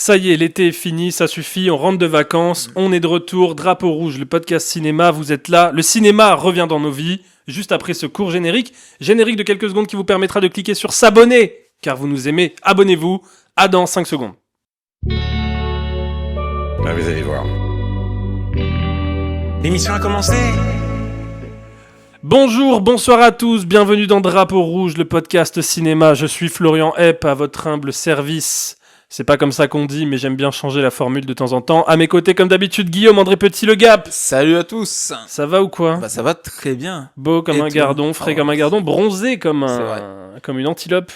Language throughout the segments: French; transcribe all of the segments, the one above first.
Ça y est, l'été est fini, ça suffit, on rentre de vacances, on est de retour, Drapeau Rouge, le podcast cinéma, vous êtes là. Le cinéma revient dans nos vies, juste après ce court générique. Générique de quelques secondes qui vous permettra de cliquer sur s'abonner, car vous nous aimez, abonnez-vous. À dans 5 secondes. Bah, vous allez voir. L'émission a commencé. Bonjour, bonsoir à tous, bienvenue dans Drapeau Rouge, le podcast cinéma. Je suis Florian Epp, à votre humble service. C'est pas comme ça qu'on dit, mais j'aime bien changer la formule de temps en temps. À mes côtés, comme d'habitude, Guillaume André Petit Le Gap. Salut à tous. Ça va ou quoi ? Bah ça va très bien. Beau comme Et un toi ? gardon, frais comme un gardon, bronzé comme comme une antilope.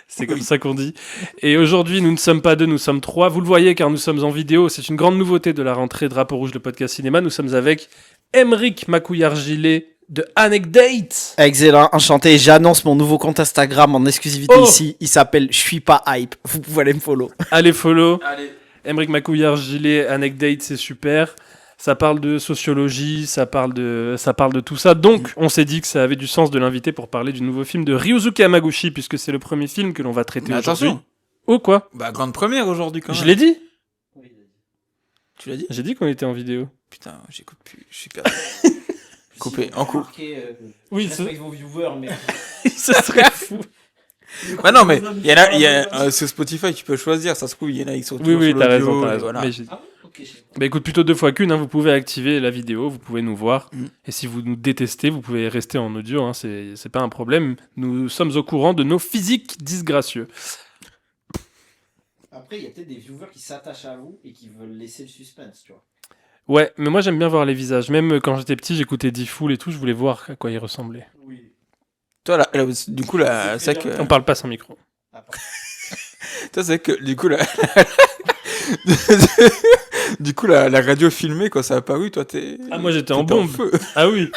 C'est comme ça qu'on dit. Et aujourd'hui, nous ne sommes pas deux, nous sommes trois. Vous le voyez car nous sommes en vidéo. C'est une grande nouveauté de la rentrée Drapeau Rouge, le podcast cinéma. Nous sommes avec Aymeric Macouillard-Gilet de Anecdate. Excellent, enchanté. J'annonce mon nouveau compte Instagram en exclusivité ici. Il s'appelle Je suis pas hype. Vous pouvez aller me follow. Allez, follow. Allez. Aymeric Macouillard-Gilet, Anecdate, c'est super. Ça parle de sociologie, ça parle de tout ça. Donc, on s'est dit que ça avait du sens de l'inviter pour parler du nouveau film de Ryusuke Hamaguchi, puisque c'est le premier film que l'on va traiter Mais aujourd'hui. attention. Oh, quoi ? Bah grande première aujourd'hui quand même. Je l'ai dit ? Tu l'as dit ? J'ai dit qu'on était en vidéo. Putain, j'écoute plus. Je suis perdu. Coupé, en coupe. Oui, je respecte vos viewers, mais... ce serait fou. Bah non mais il y a sur Spotify tu peux choisir. Ça se trouve il y en a qui sont Oui, toujours sur t'as l'audio, raison, t'as et raison. voilà. Mais bah écoute, plutôt 2 fois qu'une, hein, vous pouvez activer la vidéo, vous pouvez nous voir. Et si vous nous détestez, vous pouvez rester en audio, hein, c'est pas un problème. Nous sommes au courant de nos physiques disgracieux. Après, il y a peut-être des viewers qui s'attachent à vous et qui veulent laisser le suspense, tu vois. Ouais, mais moi j'aime bien voir les visages. Même quand j'étais petit, j'écoutais D-Fool et tout, je voulais voir à quoi ils ressemblaient. Oui. Toi là, du coup là, c'est que On parle pas sans micro. toi c'est que du coup là. Du coup la radio filmée quand ça a apparu, toi t'es. Ah, moi j'étais en t'étais bombe. feu. Ah oui.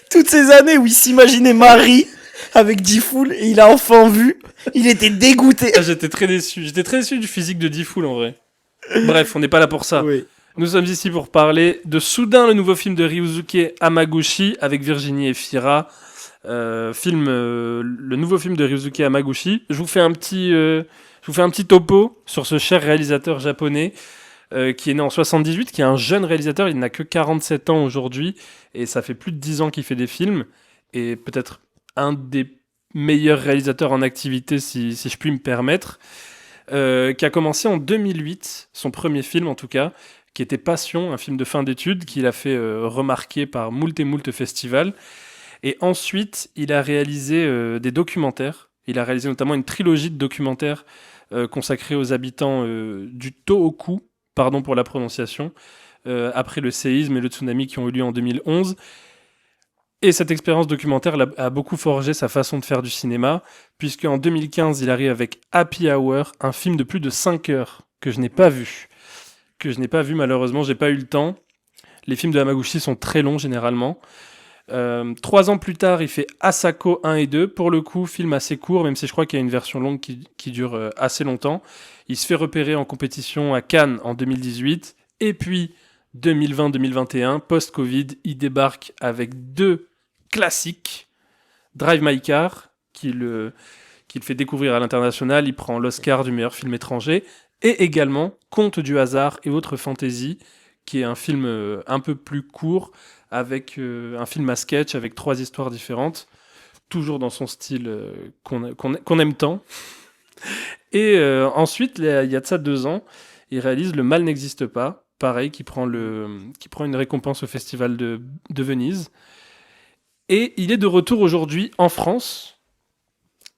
Toutes ces années où il s'imaginait Marie avec D-Fool et il a enfin vu, il était dégoûté. Ah, j'étais très déçu. J'étais très déçu du physique de D-Fool en vrai. Bref, on n'est pas là pour ça. Oui. Nous sommes ici pour parler de Soudain, le nouveau film de Ryusuke Hamaguchi avec Virginie Efira. Le nouveau film de Ryusuke Hamaguchi. Je vous fais un petit topo sur ce cher réalisateur japonais qui est né en 78, qui est un jeune réalisateur. Il n'a que 47 ans aujourd'hui et ça fait plus de 10 ans qu'il fait des films et peut-être un des meilleurs réalisateurs en activité, si je puis me permettre, qui a commencé en 2008, son premier film en tout cas, qui était Passion, un film de fin d'études qu'il a fait remarquer par moult et moult festivals. Et ensuite, il a réalisé des documentaires. Il a réalisé notamment une trilogie de documentaires consacrés aux habitants du Tohoku, pardon pour la prononciation, après le séisme et le tsunami qui ont eu lieu en 2011. Et cette expérience documentaire a beaucoup forgé sa façon de faire du cinéma, puisqu'en 2015, il arrive avec Happy Hour, un film de plus de 5 heures que je n'ai pas vu. Malheureusement, j'ai pas eu le temps. Les films de Hamaguchi sont très longs généralement. 3 ans plus tard, il fait Asako 1 et 2. Pour le coup, film assez court, même si je crois qu'il y a une version longue qui dure assez longtemps. Il se fait repérer en compétition à Cannes en 2018. Et puis, 2020-2021, post-Covid, il débarque avec 2 classiques. Drive My Car, qu'il fait découvrir à l'international. Il prend l'Oscar du meilleur film étranger. Et également Conte du hasard et autres fantasy, qui est un film un peu plus court, avec un film à sketch avec 3 histoires différentes, toujours dans son style qu'on aime tant. Et ensuite, il y a de ça 2 ans, il réalise Le mal n'existe pas, pareil, qui prend une récompense au Festival de Venise. Et il est de retour aujourd'hui en France,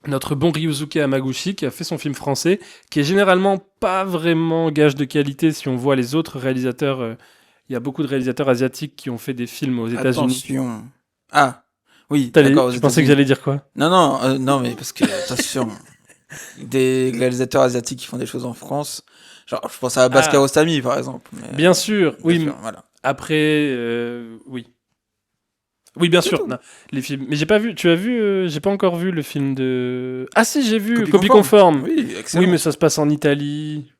notre bon Ryusuke Hamaguchi, qui a fait son film français, qui est généralement pas vraiment gage de qualité si on voit les autres réalisateurs. Il y a beaucoup de réalisateurs asiatiques qui ont fait des films aux États-Unis. Attention. Ah oui. D'accord. Tu pensais que j'allais dire quoi ? Non, mais parce que attention, des réalisateurs asiatiques qui font des choses en France. Genre, je pense à Abbas Kiarostami par exemple. Mais, bien sûr, oui. sûr, voilà. Après, oui. Oui, bien sûr. Non, les films. Mais j'ai pas vu. Tu as vu j'ai pas encore vu le film de. Ah si, j'ai vu. Copie conforme. Oui, excellent. Oui, mais ça se passe en Italie.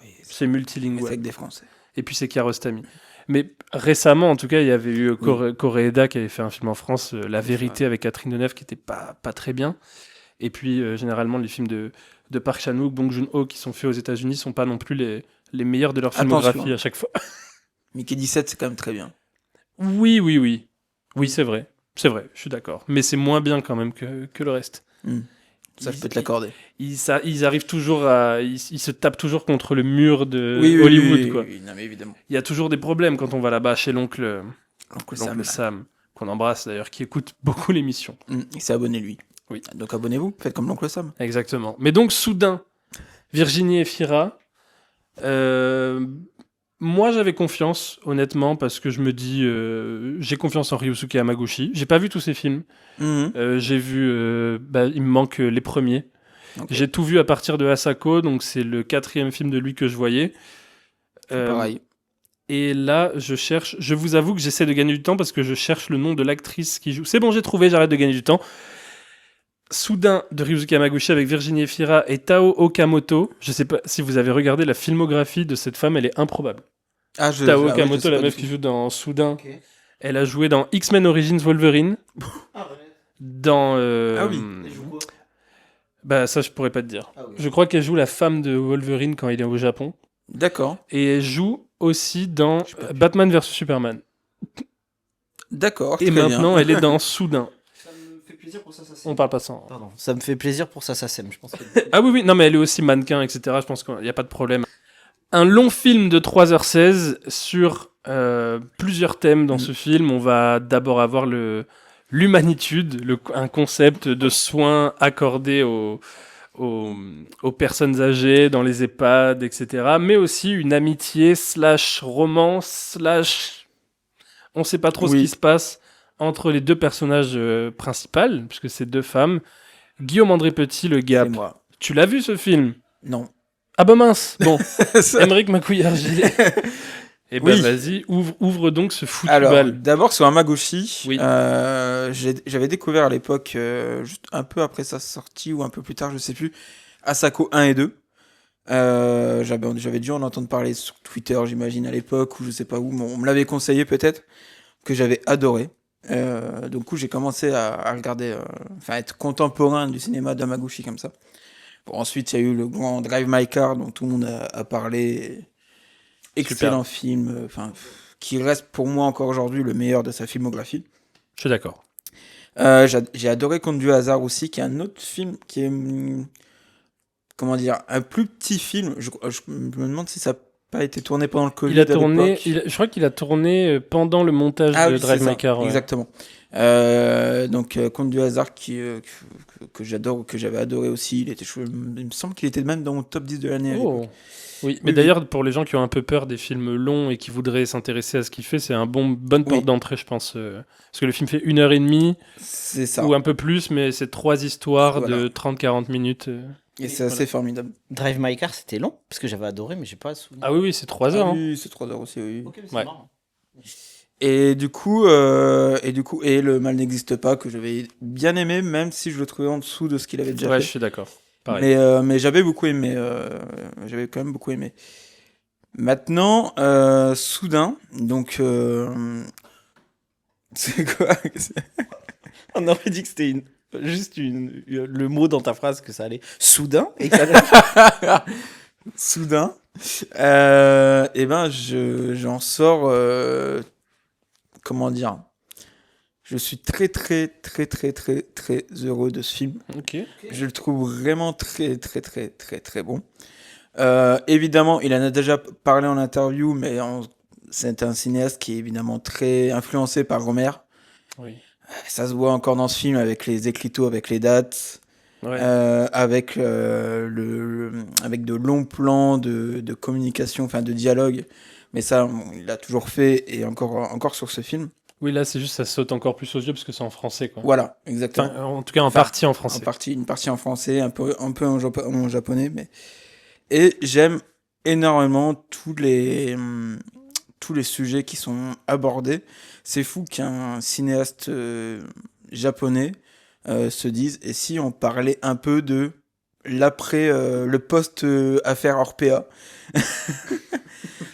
Oui, c'est multilingual. C'est avec des Français. Et puis c'est Kiarostami. Mais récemment, en tout cas, il y avait eu Koreeda qui avait fait un film en France, La Vérité avec Catherine Deneuve, qui était pas très bien. Et puis, généralement, les films de Park Chan-wook, Bong Joon-ho qui sont faits aux États-Unis sont pas non plus les meilleurs de leur filmographie Attention. à chaque fois. Mickey 17, c'est quand même très bien. Oui, oui, oui. Oui, c'est vrai. C'est vrai, je suis d'accord. Mais c'est moins bien quand même que le reste. Ça, je peux te l'accorder. Ils arrivent toujours à... Ils se tapent toujours contre le mur de Oui, Hollywood, oui, quoi. oui, non, mais évidemment. Il y a toujours des problèmes quand on va là-bas chez l'oncle Sam. Sam, qu'on embrasse d'ailleurs, qui écoute beaucoup l'émission. Il s'est abonné, lui. Oui. Donc abonnez-vous, faites comme l'oncle Sam. Exactement. Mais donc, soudain, Virginie Efira, moi j'avais confiance, honnêtement, parce que je me dis, j'ai confiance en Ryusuke Hamaguchi. J'ai pas vu tous ses films. J'ai vu, il me manque les premiers. Ok. J'ai tout vu à partir de Asako, donc c'est le 4e film de lui que je voyais. Pareil. Et là, je vous avoue que j'essaie de gagner du temps parce que je cherche le nom de l'actrice qui joue. C'est bon, j'ai trouvé, j'arrête de gagner du temps. Soudain de Ryusuke Hamaguchi avec Virginie Efira et Tao Okamoto. Je sais pas si vous avez regardé la filmographie de cette femme, elle est improbable. Tao je Okamoto, sais la pas meuf du qui tout. joue dans Soudain, elle a joué dans X-Men Origins Wolverine. Dans. Ah oui. Bah, ça, je pourrais pas te dire. Ah oui. Je crois qu'elle joue la femme de Wolverine quand il est au Japon. D'accord. Et elle joue aussi dans Batman vs Superman. D'accord. Et très maintenant, bien. elle est dans Soudain. Ça me fait plaisir pour ça, On parle pas sans. Pardon, ça me fait plaisir pour ça, je pense. Ah oui, oui, non, mais elle est aussi mannequin, etc. Je pense qu'il n'y a pas de problème. Un long film de 3h16 sur plusieurs thèmes dans ce film. On va d'abord avoir l'humanitude, un concept de soins accordés aux personnes âgées dans les EHPAD, etc. Mais aussi une amitié / romance / on sait pas trop ce Oui. qui se passe entre les deux personnages principaux, puisque c'est deux femmes. Guillaume André Petit, Le Gap. C'est moi. Tu l'as vu ce film? Non. Ah bah mince. Bon, Ça- Aymeric Macouillard-Gilet. Eh ben Oui. vas-y, ouvre donc ce foutu Alors, bal. d'abord sur Hamaguchi, Oui. j'avais découvert à l'époque, juste un peu après sa sortie ou un peu plus tard, je sais plus, Asako 1 et 2. J'avais dû en entendre parler sur Twitter, j'imagine, à l'époque, ou je sais pas où, mais on me l'avait conseillé peut-être, que j'avais adoré. Donc, du coup, j'ai commencé à regarder, être contemporain du cinéma d'Hamaguchi comme ça. Bon, ensuite, il y a eu le grand Drive My Car, dont tout le monde a parlé. Excellent film, qui reste pour moi encore aujourd'hui le meilleur de sa filmographie. Je suis d'accord. J'ai adoré Conte du hasard aussi, qui est un autre film qui est, comment dire, un plus petit film. Je me demande si ça n'a pas été tourné pendant le Covid. Il a à tourné, l'époque. je crois qu'il a tourné pendant le montage Ah de oui, Drive c'est ça, My Car. Ouais. exactement. Donc Conte du hasard que j'adore, que j'avais adoré aussi. Il me semble qu'il était même dans mon top 10 de l'année. À l'époque. Oh. Oui, mais Oui, d'ailleurs, pour les gens qui ont un peu peur des films longs et qui voudraient s'intéresser à ce qu'il fait, c'est un bonne porte Oui. d'entrée, je pense. Parce que le film fait 1h30 C'est ça. ou un peu plus, mais c'est 3 histoires Voilà. de 30-40 minutes. Et c'est assez formidable. Drive My Car, c'était long, parce que j'avais adoré, mais j'ai pas souvenir. Ah oui, oui, c'est 3 heures. Ah Hein. oui, c'est 3 heures aussi, oui. Ok, mais c'est Ouais. marrant. Et du coup, Le Mal n'existe pas, que j'avais bien aimé, même si je le trouvais en dessous de ce qu'il avait déjà Ouais, fait. je suis d'accord. Pareil. Mais j'avais beaucoup aimé. J'avais quand même beaucoup aimé. Maintenant, Soudain, donc. C'est quoi? On aurait dit que c'était le mot dans ta phrase que ça allait soudain et que ça allait... Soudain. Et ben, j'en sors. Comment dire? Je suis très, très, très, très, très, très heureux de ce film. Ok. Je le trouve vraiment très, très, très, très, très bon. Évidemment, il en a déjà parlé en interview, mais c'est un cinéaste qui est évidemment très influencé par Romer. Oui. Ça se voit encore dans ce film avec les écriteaux, avec les dates, Ouais. avec avec de longs plans de communication, enfin de dialogue. Mais ça, bon, il l'a toujours fait et encore sur ce film. Oui, là, c'est juste ça saute encore plus aux yeux parce que c'est en français, quoi. Voilà, exactement. Enfin, en tout cas, en partie en français. Une partie en français, un peu en japonais, mais et j'aime énormément tous les sujets qui sont abordés. C'est fou qu'un cinéaste japonais se dise, et si on parlait un peu de l'après, le post affaire Orpea.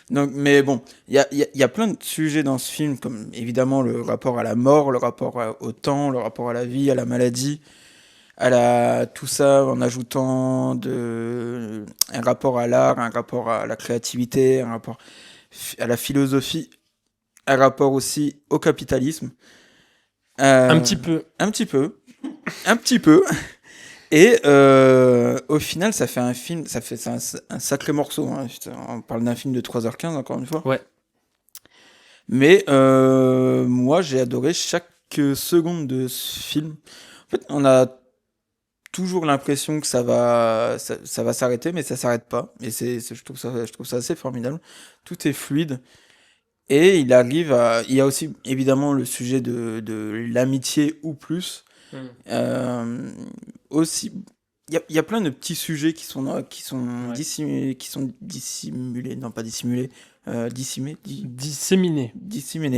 Donc, mais bon, il y a plein de sujets dans ce film, comme évidemment le rapport à la mort, le rapport au temps, le rapport à la vie, à la maladie, tout ça en ajoutant un rapport à l'art, un rapport à la créativité, un rapport à la philosophie, un rapport aussi au capitalisme. Un petit peu. Un petit peu. Un petit peu. Et au final, ça fait un film, c'est un sacré morceau. Hein. On parle d'un film de 3h15, encore une fois. Ouais. Mais moi, j'ai adoré chaque seconde de ce film. En fait, on a toujours l'impression que ça va s'arrêter, mais ça s'arrête pas. Et je trouve ça assez formidable. Tout est fluide. Et il y a aussi évidemment le sujet de l'amitié ou plus. Aussi, il y a plein de petits sujets qui sont dissimulés, non pas dissimulés, disséminés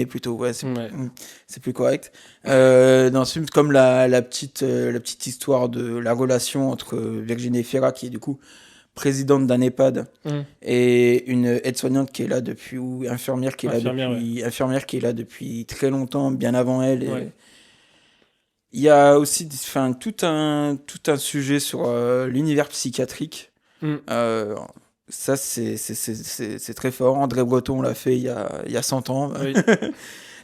plutôt, ouais, c'est plus correct. Dans ce film, comme la petite histoire de la relation entre Virginie Fira, qui est du coup présidente d'un EHPAD, et une aide-soignante qui est là depuis, ou infirmière qui est là depuis très longtemps, bien avant elle. Et il y a aussi tout un sujet sur l'univers psychiatrique. Ça, c'est très fort. André Breton l'a fait il y a 100 ans. Oui.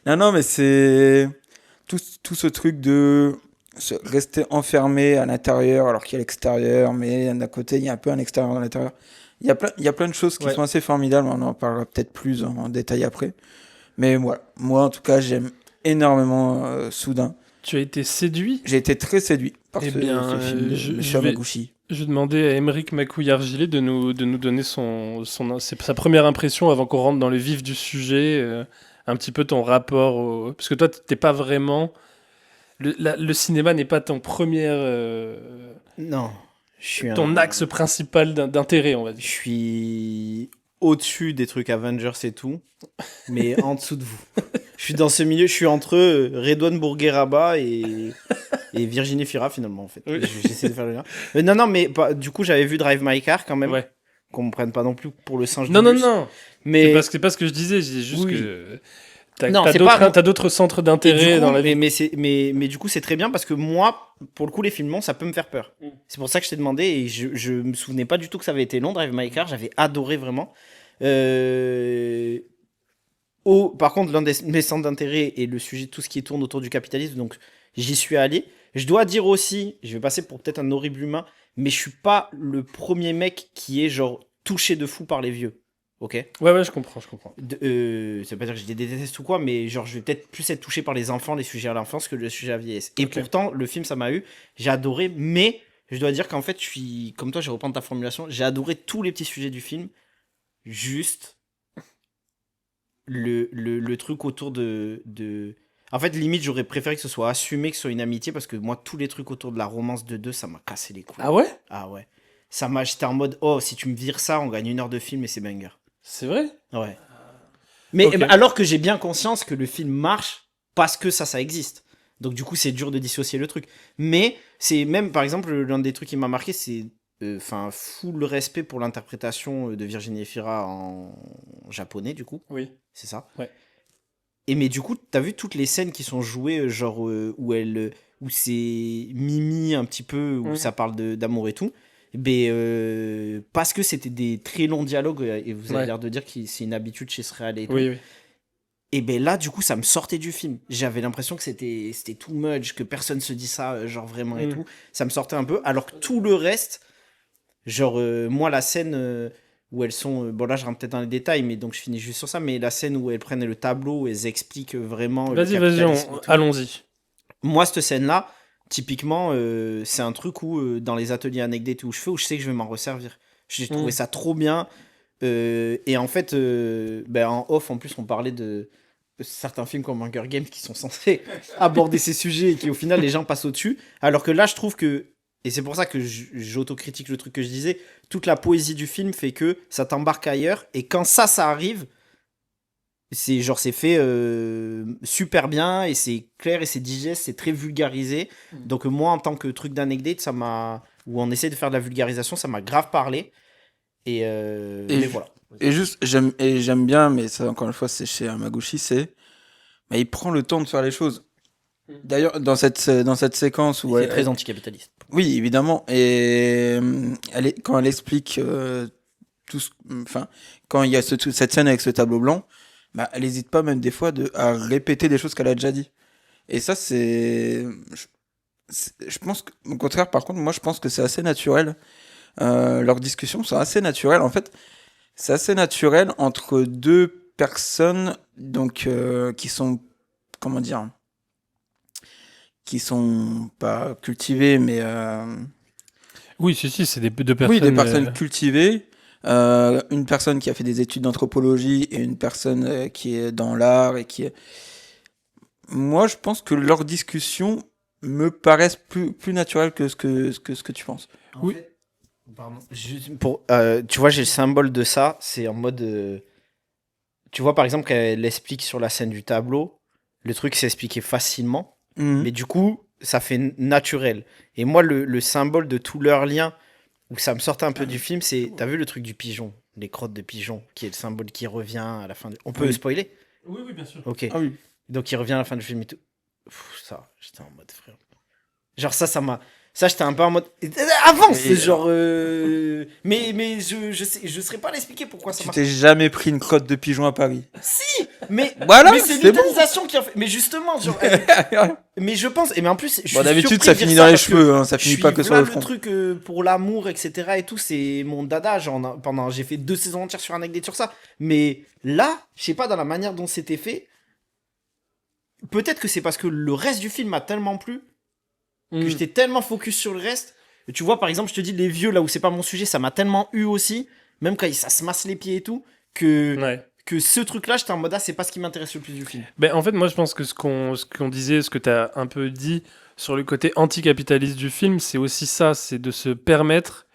non, mais c'est tout ce truc de rester enfermé à l'intérieur alors qu'il y a l'extérieur, mais d'un côté, il y a un peu un extérieur dans l'intérieur. Il y a plein de choses qui sont assez formidables. On en parlera peut-être plus en détail après. Mais voilà, moi, en tout cas, j'aime énormément Soudain. Tu as été séduit ? J'ai été très séduit par ce film de Monsieur Hamaguchi. Je vais demander à Émeric Macouillargilet de nous donner sa première impression avant qu'on rentre dans le vif du sujet, un petit peu ton rapport parce que toi, t'es pas vraiment... Le cinéma n'est pas ton premier... Non, ton axe principal d'intérêt, on va dire. Je suis au-dessus des trucs Avengers et tout, mais en dessous de vous. Je suis dans ce milieu, je suis entre Redouane Bourgueraba et Virginie Fira finalement en fait. Oui. J'essaie de faire le lien. Mais non, mais du coup j'avais vu Drive My Car quand même. Ouais. Qu'on me prenne pas non plus pour le singe. Non. Mais c'est pas ce que je disais juste que t'as d'autres centres d'intérêt dans la vie. Mais du coup c'est très bien parce que moi, pour le coup les films longs ça peut me faire peur. C'est pour ça que je t'ai demandé et je me souvenais pas du tout que ça avait été long Drive My Car. J'avais adoré vraiment. Par contre, l'un de mes centres d'intérêt est le sujet de tout ce qui tourne autour du capitalisme, donc j'y suis allé. Je dois dire aussi, je vais passer pour peut-être un horrible humain, mais je suis pas le premier mec qui est genre touché de fou par les vieux. Ok ? Ouais, je comprends. Ça veut pas dire que je les déteste ou quoi, mais genre je vais peut-être plus être touché par les enfants, les sujets à l'enfance que le sujet à la vieillesse. Et pourtant, le film ça m'a eu, j'ai adoré, mais je dois dire qu'en fait, je suis comme toi, je vais reprendre ta formulation, j'ai adoré tous les petits sujets du film, juste le truc autour de... En fait, limite, j'aurais préféré que ce soit assumé, que ce soit une amitié, parce que moi, tous les trucs autour de la romance de deux, ça m'a cassé les couilles. Ah ouais ? Ah ouais. J'étais en mode, oh, si tu me vires ça, on gagne 1 heure de film et c'est banger. C'est vrai ? Ouais. Mais alors que j'ai bien conscience que le film marche parce que ça existe. Donc du coup, c'est dur de dissocier le truc. Mais c'est même, par exemple, l'un des trucs qui m'a marqué, c'est... full respect pour l'interprétation de Virginie Fira en japonais, du coup. Oui. C'est ça. Ouais. Et mais du coup, t'as vu toutes les scènes qui sont jouées, genre où c'est Mimi un petit peu, où ça parle d'amour et tout. Parce que c'était des très longs dialogues, et vous avez l'air de dire que c'est une habitude chez Sreal et tout. Oui. Et là, du coup, ça me sortait du film. J'avais l'impression que c'était too much, que personne se dit ça, genre vraiment et tout. Ça me sortait un peu, alors que tout le reste, genre, moi, la scène où elles sont... bon, là, je rentre peut-être dans les détails, mais donc je finis juste sur ça, mais la scène où elles prennent le tableau, elles expliquent vraiment... Vas-y, allons-y. Moi, cette scène-là, typiquement, c'est un truc où, dans les ateliers anecdotes où je sais que je vais m'en resservir. J'ai trouvé ça trop bien. Et en fait, en off, en plus, on parlait de certains films comme Hunger Games qui sont censés aborder ces sujets et qui, au final, les gens passent au-dessus. Alors que là, je trouve que... Et c'est pour ça que j'autocritique le truc que je disais. Toute la poésie du film fait que ça t'embarque ailleurs. Et quand ça arrive, c'est fait super bien. Et c'est clair et c'est digeste. C'est très vulgarisé. Donc moi, en tant que truc d'anecdote, où on essaie de faire de la vulgarisation, ça m'a grave parlé. Et voilà. Et juste, j'aime bien, mais ça, encore une fois, c'est chez Hamaguchi, il prend le temps de faire les choses. D'ailleurs, dans cette séquence où c'est très anticapitaliste. Oui, évidemment. Et quand elle explique enfin, quand il y a cette scène avec ce tableau blanc, bah, elle n'hésite pas même des fois à répéter des choses qu'elle a déjà dit. Et ça, je pense que, au contraire, par contre, moi, je pense que c'est assez naturel. Leurs discussions sont assez naturelles. En fait, c'est assez naturel entre deux personnes, donc, qui sont, comment dire, qui sont pas cultivées, mais Oui, si, c'est deux oui, des personnes. personnes cultivées. Une personne qui a fait des études d'anthropologie et une personne qui est dans l'art et qui est... Moi, je pense que leurs discussions me paraissent plus naturelles que ce que tu penses. Oui. Pardon. Tu vois, j'ai le symbole de ça. C'est en mode. Tu vois, par exemple, quand elle explique sur la scène du tableau, le truc s'est expliqué facilement. Mhm. Mais du coup, ça fait naturel. Et moi, le symbole de tout leur lien, où ça me sortait un peu du film, c'est. T'as vu le truc du pigeon? Les crottes de pigeon, qui est le symbole qui revient à la fin. On peut Oui. spoiler? Oui, bien sûr. Ok. Ah oui. Donc il revient à la fin du film et tout. Ça, j'étais en mode frère. Genre ça m'a. Ça, j'étais un peu en mode. Avance, Et, genre. Mais je serais pas à l'expliquer pourquoi ça Tu marche. t'es jamais pris une crotte de pigeon à Paris. Si, mais. Voilà, mais c'est c'est bon. l'utilisation qui a fait. Mais justement, genre. Mais je pense. Mais en plus, je suis Bon, d'habitude, surpris ça de dire finit dans les parce que cheveux, hein, ça je finit suis pas que sur là, le front. le truc pour l'amour, etc. et tout, c'est mon dada. Genre, j'ai fait 2 saisons entières sur un anecdote sur ça. Mais là, je sais pas, dans la manière dont c'était fait. Peut-être que c'est parce que le reste du film m'a tellement plu que j'étais tellement focus sur le reste. Et tu vois, par exemple, je te dis, les vieux, là où c'est pas mon sujet, ça m'a tellement eu aussi, même quand ça se masse les pieds et tout, que ce truc-là, j'étais en mode, ah, c'est pas ce qui m'intéresse le plus du film. Ben, en fait, moi, je pense que ce qu'on disait, ce que tu as un peu dit sur le côté anticapitaliste du film, c'est aussi ça, c'est de se permettre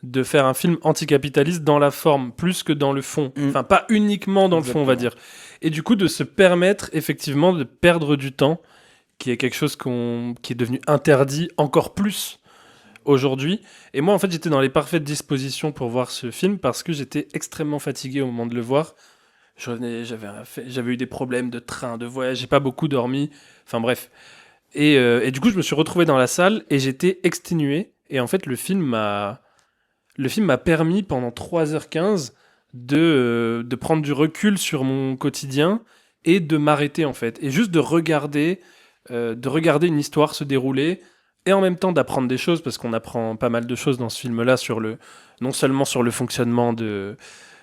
de faire un film anticapitaliste dans la forme, plus que dans le fond. Mm. Enfin, pas uniquement dans le fond, on va dire. Et du coup, de se permettre, effectivement, de perdre du temps, qui est quelque chose qui est devenu interdit encore plus aujourd'hui. Et moi, en fait, j'étais dans les parfaites dispositions pour voir ce film parce que j'étais extrêmement fatigué au moment de le voir. J'avais eu des problèmes de train, de voyage, j'ai pas beaucoup dormi. Enfin bref. Et du coup, je me suis retrouvé dans la salle et j'étais exténué. Et en fait, le film m'a permis pendant 3h15 de prendre du recul sur mon quotidien et de m'arrêter en fait. Et juste de regarder une histoire se dérouler et en même temps d'apprendre des choses parce qu'on apprend pas mal de choses dans ce film-là non seulement sur le fonctionnement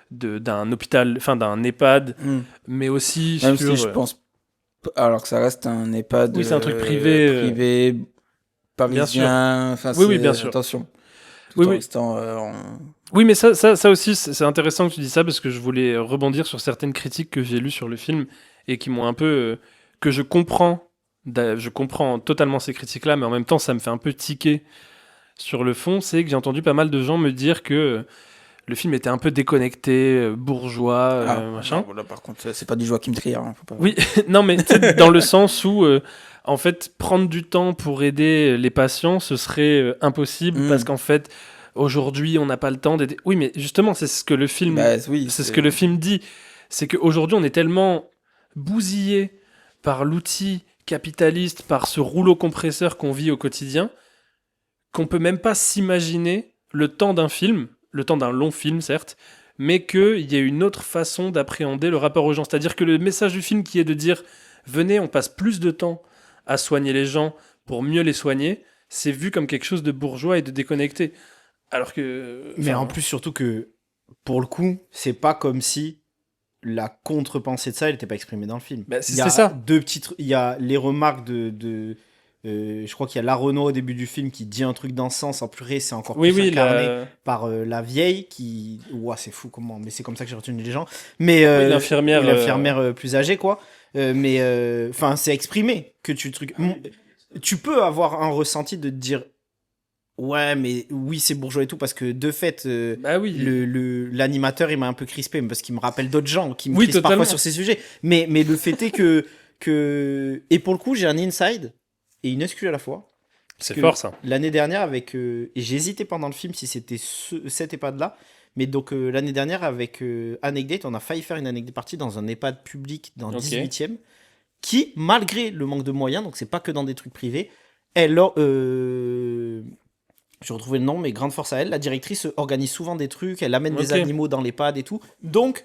d'un hôpital, enfin d'un EHPAD, mais aussi Même sur... si je pense, alors que ça reste un EHPAD Oui, c'est un truc privé, privé parisien. Enfin, Oui, bien sûr. Attention. Oui, Tout en oui. restant, Oui, mais ça aussi, c'est intéressant que tu dis ça parce que je voulais rebondir sur certaines critiques que j'ai lues sur le film et qui m'ont un peu... que je comprends totalement ces critiques-là, mais en même temps, ça me fait un peu tiquer sur le fond. C'est que j'ai entendu pas mal de gens me dire que le film était un peu déconnecté, bourgeois, machin. Non, voilà, par contre, c'est pas du Joachim Trier. Hein, faut pas... Oui, non, mais tu sais, dans le sens où, en fait, prendre du temps pour aider les patients, ce serait impossible parce qu'en fait, aujourd'hui, on n'a pas le temps d'aider. Oui, mais justement, c'est ce que le film, c'est ce que le film dit. C'est qu'aujourd'hui, on est tellement bousillé par l'outil capitaliste, par ce rouleau compresseur qu'on vit au quotidien, qu'on peut même pas s'imaginer le temps d'un film, le temps d'un long film, certes, mais qu'il y a une autre façon d'appréhender le rapport aux gens. C'est-à-dire que le message du film qui est de dire « Venez, on passe plus de temps à soigner les gens pour mieux les soigner », c'est vu comme quelque chose de bourgeois et de déconnecté. Alors que... Mais en plus, surtout que, pour le coup, c'est pas comme si la contre-pensée de ça, elle n'était pas exprimée dans le film. Bah, Il y a c'est ça. deux petites... Il y a les remarques je crois qu'il y a la Renault au début du film qui dit un truc dans ce sens, en purée, c'est encore plus incarné par la vieille qui... Ouah, c'est fou comment... Mais c'est comme ça que j'ai retenu les gens. Mais l'infirmière plus âgée, quoi. Mais enfin, c'est exprimé que tu peux avoir un ressenti de te dire ouais, mais oui, c'est bourgeois et tout, parce que de fait, l'animateur, il m'a un peu crispé, parce qu'il me rappelle d'autres gens qui me crispent parfois sur ces sujets. Mais le fait est que... Et pour le coup, j'ai un inside et une excuse à la fois. C'est fort, ça. L'année dernière, et j'hésitais pendant le film si c'était cet EHPAD-là, mais donc l'année dernière, avec Anecdate, on a failli faire une Anecdate partie dans un EHPAD public dans le 18e, qui, malgré le manque de moyens, donc c'est pas que dans des trucs privés, j'ai retrouvé le nom, mais grande force à elle. La directrice organise souvent des trucs, elle amène des Ok. animaux dans l'EHPAD et tout. Donc,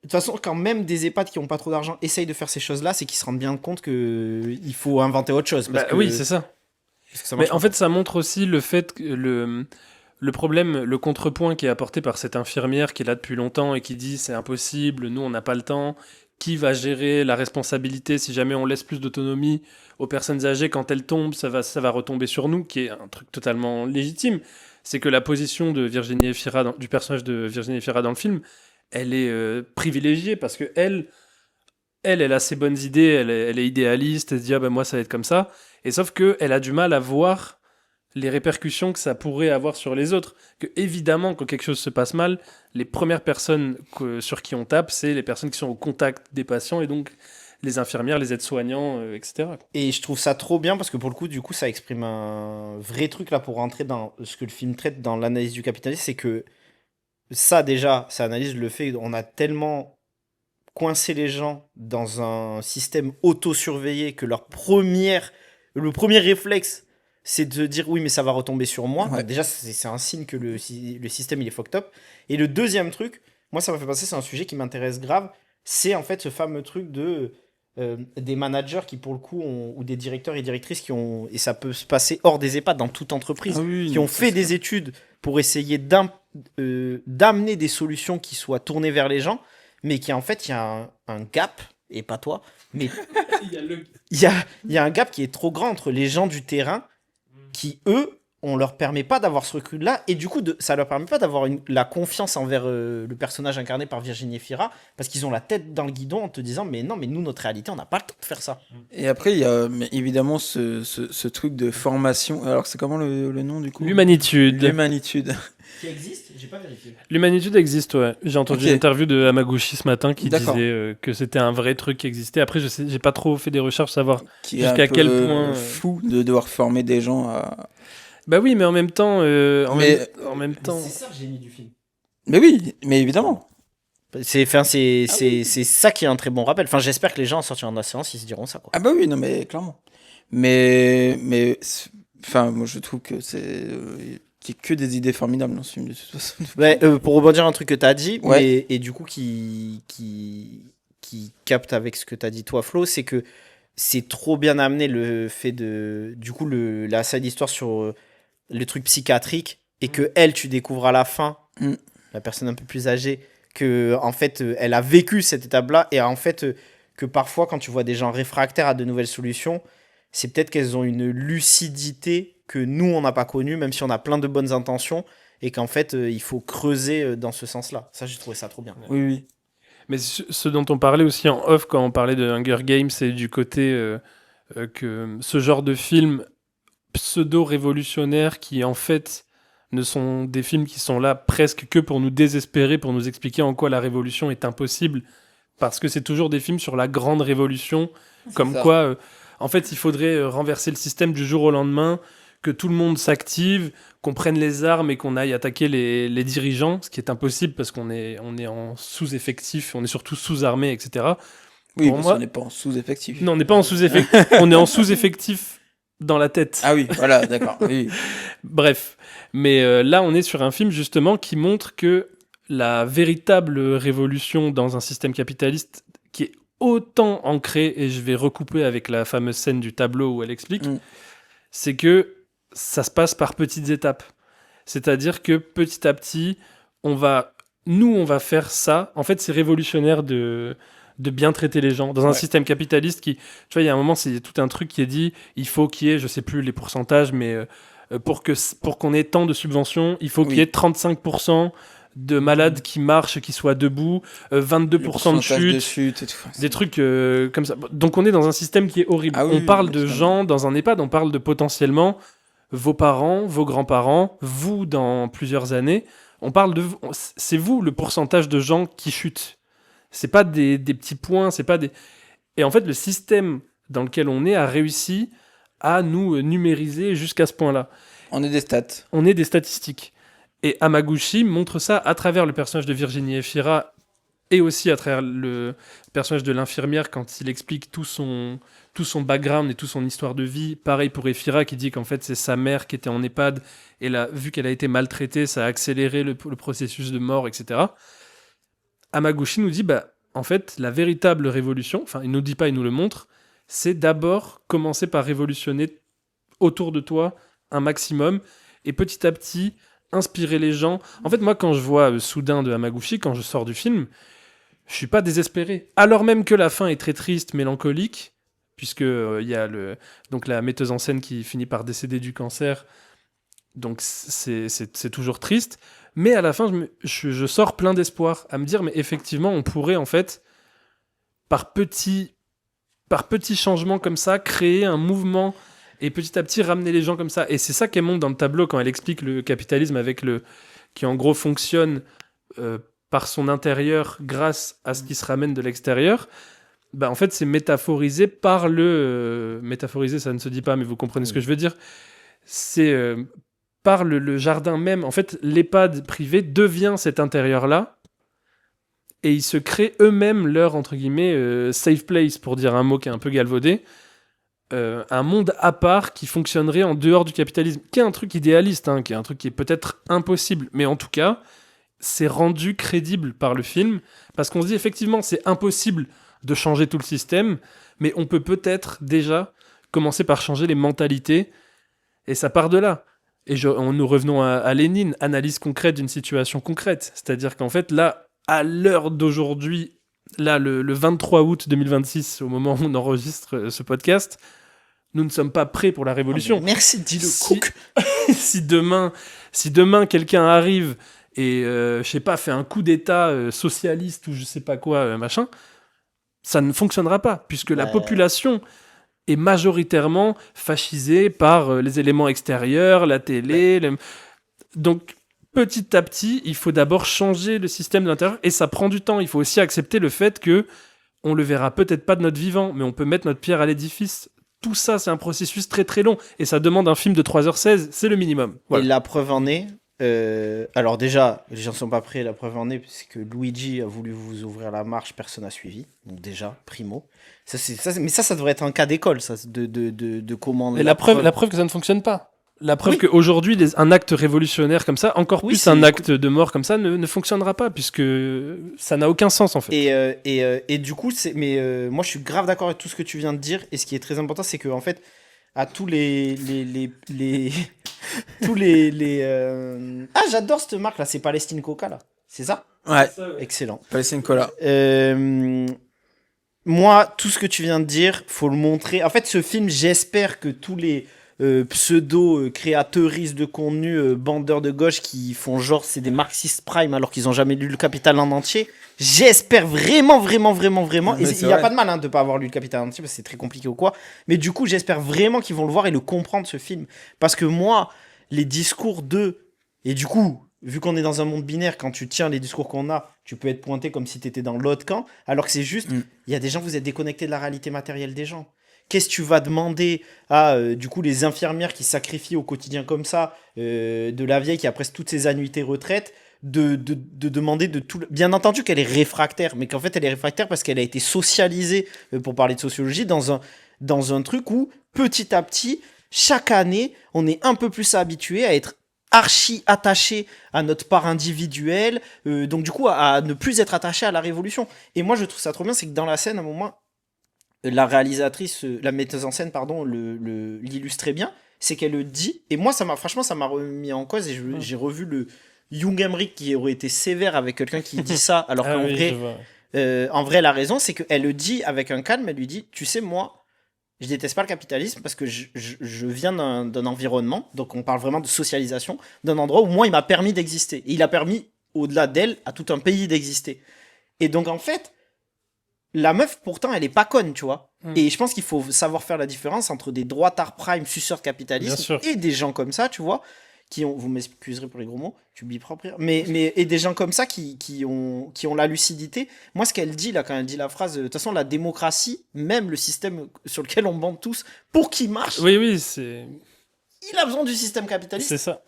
de toute façon, quand même des EHPAD qui n'ont pas trop d'argent essayent de faire ces choses-là, c'est qu'ils se rendent bien compte qu'il faut inventer autre chose. Parce Bah, que, oui, c'est ça. parce que ça Mais marche en pas. fait, ça montre aussi le fait que le problème, le contrepoint qui est apporté par cette infirmière qui est là depuis longtemps et qui dit c'est impossible, nous on n'a pas le temps, qui va gérer la responsabilité si jamais on laisse plus d'autonomie aux personnes âgées quand elles tombent, ça va retomber sur nous, qui est un truc totalement légitime. C'est que la position de Virginie Efira, du personnage de Virginie Efira dans le film, elle est privilégiée parce que elle a ses bonnes idées, elle est idéaliste, elle se dit ah ben moi ça va être comme ça, et sauf que elle a du mal à voir les répercussions que ça pourrait avoir sur les autres. Que évidemment, quand quelque chose se passe mal, les premières personnes sur qui on tape, c'est les personnes qui sont au contact des patients, et donc les infirmières, les aides-soignants, etc. Et je trouve ça trop bien parce que pour le coup, du coup, ça exprime un vrai truc là pour rentrer dans ce que le film traite dans l'analyse du capitalisme. C'est que ça, déjà, ça analyse le fait qu'on a tellement coincé les gens dans un système auto-surveillé que le premier réflexe, c'est de dire oui, mais ça va retomber sur moi. Ouais. Donc déjà, c'est un signe que le système il est fucked up. Et le deuxième truc, moi, ça m'a fait penser, c'est un sujet qui m'intéresse grave. C'est en fait ce fameux truc de des managers qui, pour le coup, ou des directeurs et directrices qui ont, et ça peut se passer hors des EHPAD, dans toute entreprise, Ah oui, qui non, ont fait des études pour essayer d'amener des solutions qui soient tournées vers les gens, mais qui en fait, il y a un gap, et pas toi, mais il y a un gap qui est trop grand entre les gens du terrain qui, eux, on leur permet pas d'avoir ce recul-là, et du coup, ça leur permet pas d'avoir la confiance envers le personnage incarné par Virginie Efira, parce qu'ils ont la tête dans le guidon en te disant, mais non, mais nous, notre réalité, on n'a pas le temps de faire ça. Et après, il y a mais évidemment ce truc de formation. Alors, c'est comment le nom du coup? L'humanitude. L'humanitude. Qui existe, j'ai pas vérifié. L'humanitude existe, ouais. J'ai entendu Ok. une interview de Hamaguchi ce matin qui D'accord. disait que c'était un vrai truc qui existait. Après, je sais, j'ai pas trop fait des recherches pour savoir. Qui est Jusqu'à un peu quel point, fou de devoir former des gens à. Bah oui, mais en même temps, Mais- en même temps. C'est ça le génie du film. Mais oui, mais évidemment. C'est ça qui est un très bon rappel. Enfin, j'espère que les gens en sortiront de la séance, ils se diront ça, quoi. Ah bah oui, non mais clairement. Mais enfin, moi je trouve que qu'il y a que des idées formidables dans ce film de toute façon. Ouais, pour rebondir un truc que t'as dit, Ouais. et du coup qui capte avec ce que t'as dit toi, Flo, c'est que c'est trop bien amené le fait de, du coup, la side histoire sur le truc psychiatrique, et que elle, tu découvres à la fin, Mm. la personne un peu plus âgée, que en fait, elle a vécu cette étape-là, et en fait, que parfois, quand tu vois des gens réfractaires à de nouvelles solutions, c'est peut-être qu'elles ont une lucidité que nous, on n'a pas connue, même si on a plein de bonnes intentions, et qu'en fait, il faut creuser dans ce sens-là. Ça, j'ai trouvé ça trop bien. Oui, oui. Mais ce dont on parlait aussi en off quand on parlait de Hunger Games, c'est du côté que ce genre de film pseudo-révolutionnaires qui en fait ne sont des films qui sont là presque que pour nous désespérer, pour nous expliquer en quoi la révolution est impossible, parce que c'est toujours des films sur la grande révolution, comme ça. quoi en fait il faudrait renverser le système du jour au lendemain, que tout le monde s'active, qu'on prenne les armes et qu'on aille attaquer les dirigeants, ce qui est impossible parce qu'on est en sous-effectif, on est surtout sous-armé, etc. Oui, Pour parce moi- qu'on n'est pas en sous-effectif. Non, on n'est pas en sous-effectif, on est en sous-effectif dans la tête. Ah oui, voilà, d'accord. Oui. Bref, mais là on est sur un film justement qui montre que la véritable révolution dans un système capitaliste qui est autant ancré, et je vais recouper avec la fameuse scène du tableau où elle explique, Mm. c'est que ça se passe par petites étapes. C'est-à-dire que petit à petit, on va faire ça. En fait, c'est révolutionnaire de bien traiter les gens. Dans un Ouais. système capitaliste qui, tu vois, il y a un moment, c'est tout un truc qui est dit, il faut qu'il y ait, je sais plus les pourcentages, mais pour qu'on ait tant de subventions, il faut qu'il y ait 35% de malades qui marchent, qui soient debout, 22% de pourcentage chute, de chute et tout. Enfin, des trucs comme ça. Donc on est dans un système qui est horrible. Ah oui, On parle oui, de ça- gens dans un EHPAD, on parle de potentiellement vos parents, vos grands-parents, vous dans plusieurs années. On parle de vous. C'est vous le pourcentage de gens qui chutent. C'est pas des petits points, c'est pas des. Et en fait, le système dans lequel on est a réussi à nous numériser jusqu'à ce point-là. On est des stats. On est des statistiques. Et Hamaguchi montre ça à travers le personnage de Virginie Efira et aussi à travers le personnage de l'infirmière quand il explique tout son tout son background et toute son histoire de vie. Pareil pour Efira qui dit qu'en fait c'est sa mère qui était en EHPAD et là, vu qu'elle a été maltraitée, ça a accéléré le processus de mort, etc. Hamaguchi nous dit, en fait, la véritable révolution, enfin il nous dit pas, il nous le montre, c'est d'abord commencer par révolutionner autour de toi un maximum et petit à petit inspirer les gens. En fait, moi quand je vois Soudain de Hamaguchi, quand je sors du film, je suis pas désespéré. Alors même que la fin est très triste, mélancolique, puisque il y a donc la metteuse en scène qui finit par décéder du cancer, donc c'est toujours triste. Mais à la fin, je sors plein d'espoir à me dire, mais effectivement, on pourrait en fait, par petits changements comme ça, créer un mouvement et petit à petit ramener les gens comme ça. Et c'est ça qu'elle montre dans le tableau quand elle explique le capitalisme qui en gros fonctionne par son intérieur grâce à ce qui se ramène de l'extérieur. En fait, c'est métaphorisé par métaphorisé, ça ne se dit pas, mais vous comprenez ce que je veux dire. C'est par le jardin même. En fait, l'EHPAD privé devient cet intérieur-là et ils se créent eux-mêmes leur, entre guillemets, safe place, pour dire un mot qui est un peu galvaudé. Un monde à part qui fonctionnerait en dehors du capitalisme, qui est un truc idéaliste, qui est un truc qui est peut-être impossible, mais en tout cas, c'est rendu crédible par le film, parce qu'on se dit effectivement, c'est impossible de changer tout le système, mais on peut peut-être déjà commencer par changer les mentalités, et ça part de là. Et nous revenons à Lénine, analyse concrète d'une situation concrète, c'est-à-dire qu'en fait, là, à l'heure d'aujourd'hui, là, le 23 août 2026, au moment où on enregistre ce podcast, nous ne sommes pas prêts pour la révolution. Merci, dis-le, Cook. Si demain quelqu'un arrive et, je sais pas, fait un coup d'État socialiste ou je sais pas quoi, machin, ça ne fonctionnera pas, puisque la population est majoritairement fascisée par les éléments extérieurs, la télé. Donc, petit à petit, il faut d'abord changer le système de l'intérieur, et ça prend du temps. Il faut aussi accepter le fait que on le verra peut-être pas de notre vivant, mais on peut mettre notre pierre à l'édifice. Tout ça, c'est un processus très très long, et ça demande un film de 3h16, c'est le minimum. Voilà. Et la preuve en est, alors déjà, les gens sont pas prêts, la preuve en est, parce que Luigi a voulu vous ouvrir la marche, personne n'a suivi, donc déjà, primo. Mais ça devrait être un cas d'école, ça, de comment... Et la preuve que ça ne fonctionne pas. La preuve qu'aujourd'hui, un acte révolutionnaire comme ça, encore plus un acte de mort comme ça, ne fonctionnera pas, puisque ça n'a aucun sens en fait. Et du coup, moi je suis grave d'accord avec tout ce que tu viens de dire, et ce qui est très important, c'est que en fait, à tous Ah, j'adore cette marque là, c'est Palestine Coca là, c'est ça? Ouais, excellent. Palestine Cola. Moi, tout ce que tu viens de dire, faut le montrer. En fait, ce film, j'espère que tous les pseudo-créateuristes de contenu, bandeurs de gauche qui font genre c'est des marxistes prime alors qu'ils ont jamais lu Le Capital en entier, j'espère vraiment, et il n'y a pas de mal de pas avoir lu Le Capital en entier parce que c'est très compliqué ou quoi, mais du coup j'espère vraiment qu'ils vont le voir et le comprendre, ce film, parce que moi, les discours et du coup, vu qu'on est dans un monde binaire, quand tu tiens les discours qu'on a, tu peux être pointé comme si tu étais dans l'autre camp, alors que c'est juste, il y a des gens, vous êtes déconnectés de la réalité matérielle des gens. Qu'est-ce que tu vas demander à du coup les infirmières qui sacrifient au quotidien comme ça, de la vieille qui a presque toutes ses annuités retraite, de demander de tout... Bien entendu qu'elle est réfractaire, mais qu'en fait elle est réfractaire parce qu'elle a été socialisée, pour parler de sociologie, dans un truc où petit à petit, chaque année, on est un peu plus habitué à être archi attaché à notre part individuelle, donc du coup à ne plus être attaché à la révolution. Et moi je trouve ça trop bien, c'est que dans la scène, à un moment, la metteuse en scène, pardon, l'illustrait bien, c'est qu'elle le dit, et moi ça m'a remis en cause, et j'ai revu le Jung Emmerich qui aurait été sévère avec quelqu'un qui dit ça, alors qu'en en vrai la raison c'est qu'elle le dit avec un calme, elle lui dit, tu sais, moi je déteste pas le capitalisme parce que je viens d'un environnement, donc on parle vraiment de socialisation, d'un endroit où moi il m'a permis d'exister, et il a permis au-delà d'elle à tout un pays d'exister, et donc en fait la meuf, pourtant, elle est pas conne, tu vois. Et je pense qu'il faut savoir faire la différence entre des droitards prime suceurs de capitalisme et des gens comme ça, tu vois, qui ont, vous m'excuserez pour les gros mots, tu biperas après, et des gens comme ça qui ont la lucidité. Moi, ce qu'elle dit là, quand elle dit la phrase, de toute façon, la démocratie, même le système sur lequel on bande tous, pour qu'il marche, c'est... il a besoin du système capitaliste. C'est ça.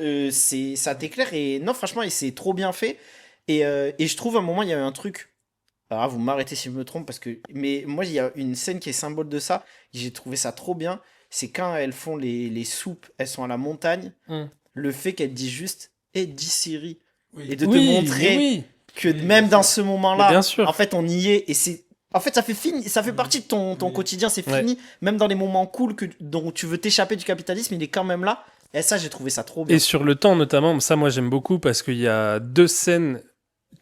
Ça t'éclaire, et non, franchement, et c'est trop bien fait. Et je trouve, à un moment, il y a eu un truc Alors, vous m'arrêtez si je me trompe, parce que. Mais moi, il y a une scène qui est symbole de ça. J'ai trouvé ça trop bien. C'est quand elles font les soupes, elles sont à la montagne. Le fait qu'elles disent juste, dis Siri. Et de te montrer oui. que même dans ce Mais moment-là, bien sûr. en fait, on y est. Et c'est. En fait, ça fait partie de ton quotidien, c'est Ouais. fini. Même dans les moments cool dont tu veux t'échapper du capitalisme, il est quand même là. Et ça, j'ai trouvé ça trop bien. Et sur le temps notamment, ça moi j'aime beaucoup parce qu'il y a 2 scènes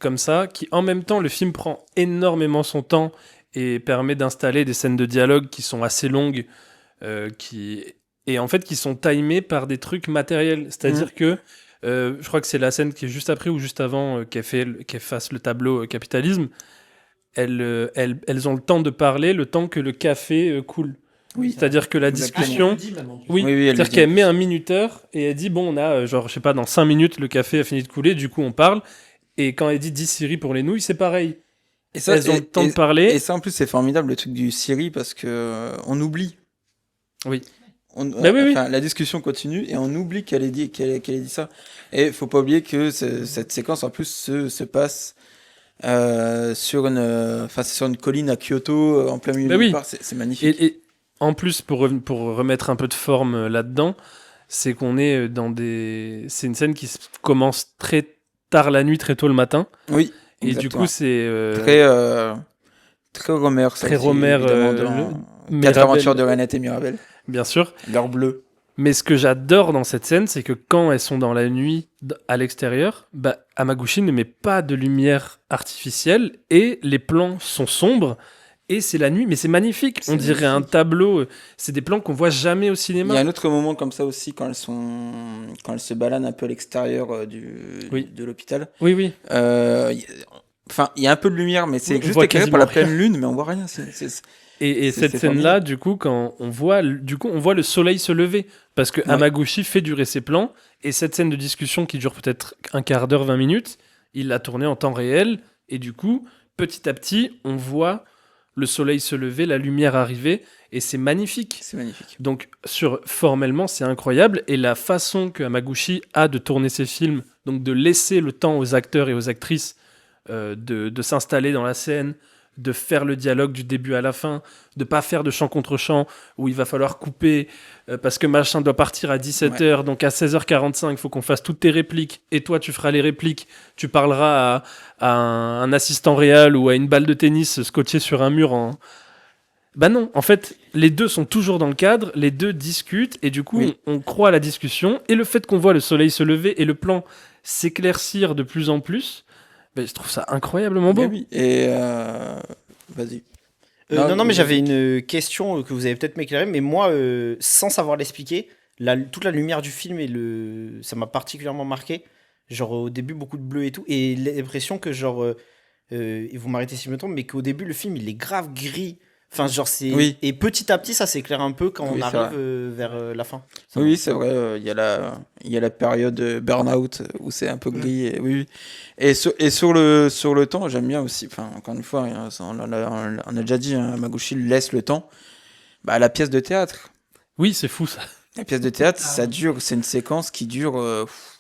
comme ça qui en même temps le film prend énormément son temps et permet d'installer des scènes de dialogue qui sont assez longues et en fait qui sont timées par des trucs matériels. C'est-à-dire que je crois que c'est la scène qui est juste après ou juste avant qu'elle fasse le tableau capitalisme. Elles ont le temps de parler, le temps que le café coule. Oui. C'est-à-dire que la Exactement. discussion... Oui, Oui, elle le c'est-à-dire dit. qu'elle met un minuteur et elle dit bon, on a genre, je sais pas, dans 5 minutes, le café a fini de couler, du coup on parle. Et quand elle dit 10 Siri pour les nouilles, c'est pareil. Et ça, Elles ont le temps de parler. Et ça, en plus, c'est formidable, le truc du Siri, parce que on oublie. Oui. Bah oui, oui. La discussion continue et on oublie qu'elle ait dit ça. Et faut pas oublier que cette séquence, en plus, se passe sur une colline à Kyoto, en plein milieu Bah de nulle oui. part. C'est magnifique. Et en plus, pour remettre un peu de forme là-dedans, c'est qu'on est dans des... C'est une scène qui commence très tard la nuit, très tôt le matin. Oui. Et du coup, c'est... Très Romer, ça très aussi, Romer, évidemment, dans Quatre Mirabel, aventures de Renette et Mirabel. bien sûr. L'heure bleue. Mais ce que j'adore dans cette scène, c'est que quand elles sont dans la nuit à l'extérieur, bah, Hamaguchi ne met pas de lumière artificielle et les plans sont sombres et c'est la nuit, mais c'est magnifique. C'est On dirait un magnifique. tableau. C'est des plans qu'on voit jamais au Il cinéma. y a un autre moment comme ça aussi quand elles se baladent un peu à l'extérieur Oui. de l'hôpital. Oui, oui. Enfin, il y a un peu de lumière, mais c'est On juste voit éclairé par la quasiment pleine lune, mais on voit rien. Et C'est- cette c'est scène-là, du coup, quand on voit le soleil se lever, parce que Ouais. Hamaguchi fait durer ses plans, et cette scène de discussion qui dure peut-être un quart d'heure, 20 minutes, il l'a tournée en temps réel, et du coup, petit à petit, on voit le soleil se lever, la lumière arriver, et c'est magnifique. C'est magnifique. Donc, formellement, c'est incroyable, et la façon que Hamaguchi a de tourner ses films, donc de laisser le temps aux acteurs et aux actrices de s'installer dans la scène, de faire le dialogue du début à la fin, de pas faire de chant contre chant où il va falloir couper parce que machin doit partir à 17h, donc à 16h45 il faut qu'on fasse toutes tes répliques et toi tu feras les répliques, tu parleras à un assistant réel ou à une balle de tennis scotchée sur un mur Bah non, en fait, les deux sont toujours dans le cadre, les deux discutent et du coup Oui. on croit à la discussion et le fait qu'on voit le soleil se lever et le plan s'éclaircir de plus en plus, ben, je trouve ça incroyablement beau. Mais oui, et vas-y. Non, mais vas-y. j'avais une question que vous avez peut-être m'éclairer, mais moi, sans savoir l'expliquer, toute la lumière du film ça m'a particulièrement marqué. Genre au début, beaucoup de bleu et tout, et l'impression que et vous m'arrêtez si je me trompe, mais qu'au début, le film, il est grave gris. Enfin, genre, c'est... Oui. Et petit à petit, ça s'éclaire un peu quand Oui, on c'est arrive vrai. vers la fin. Ça Oui, va. c'est vrai, il y a la période burn-out où c'est un peu gris. Et, oui. Et sur le temps, j'aime bien aussi, enfin, encore une fois, hein, on a déjà dit, hein, Hamaguchi laisse le temps. Bah, la pièce de théâtre. Oui, c'est fou ça. La pièce de théâtre, c'est une séquence qui dure,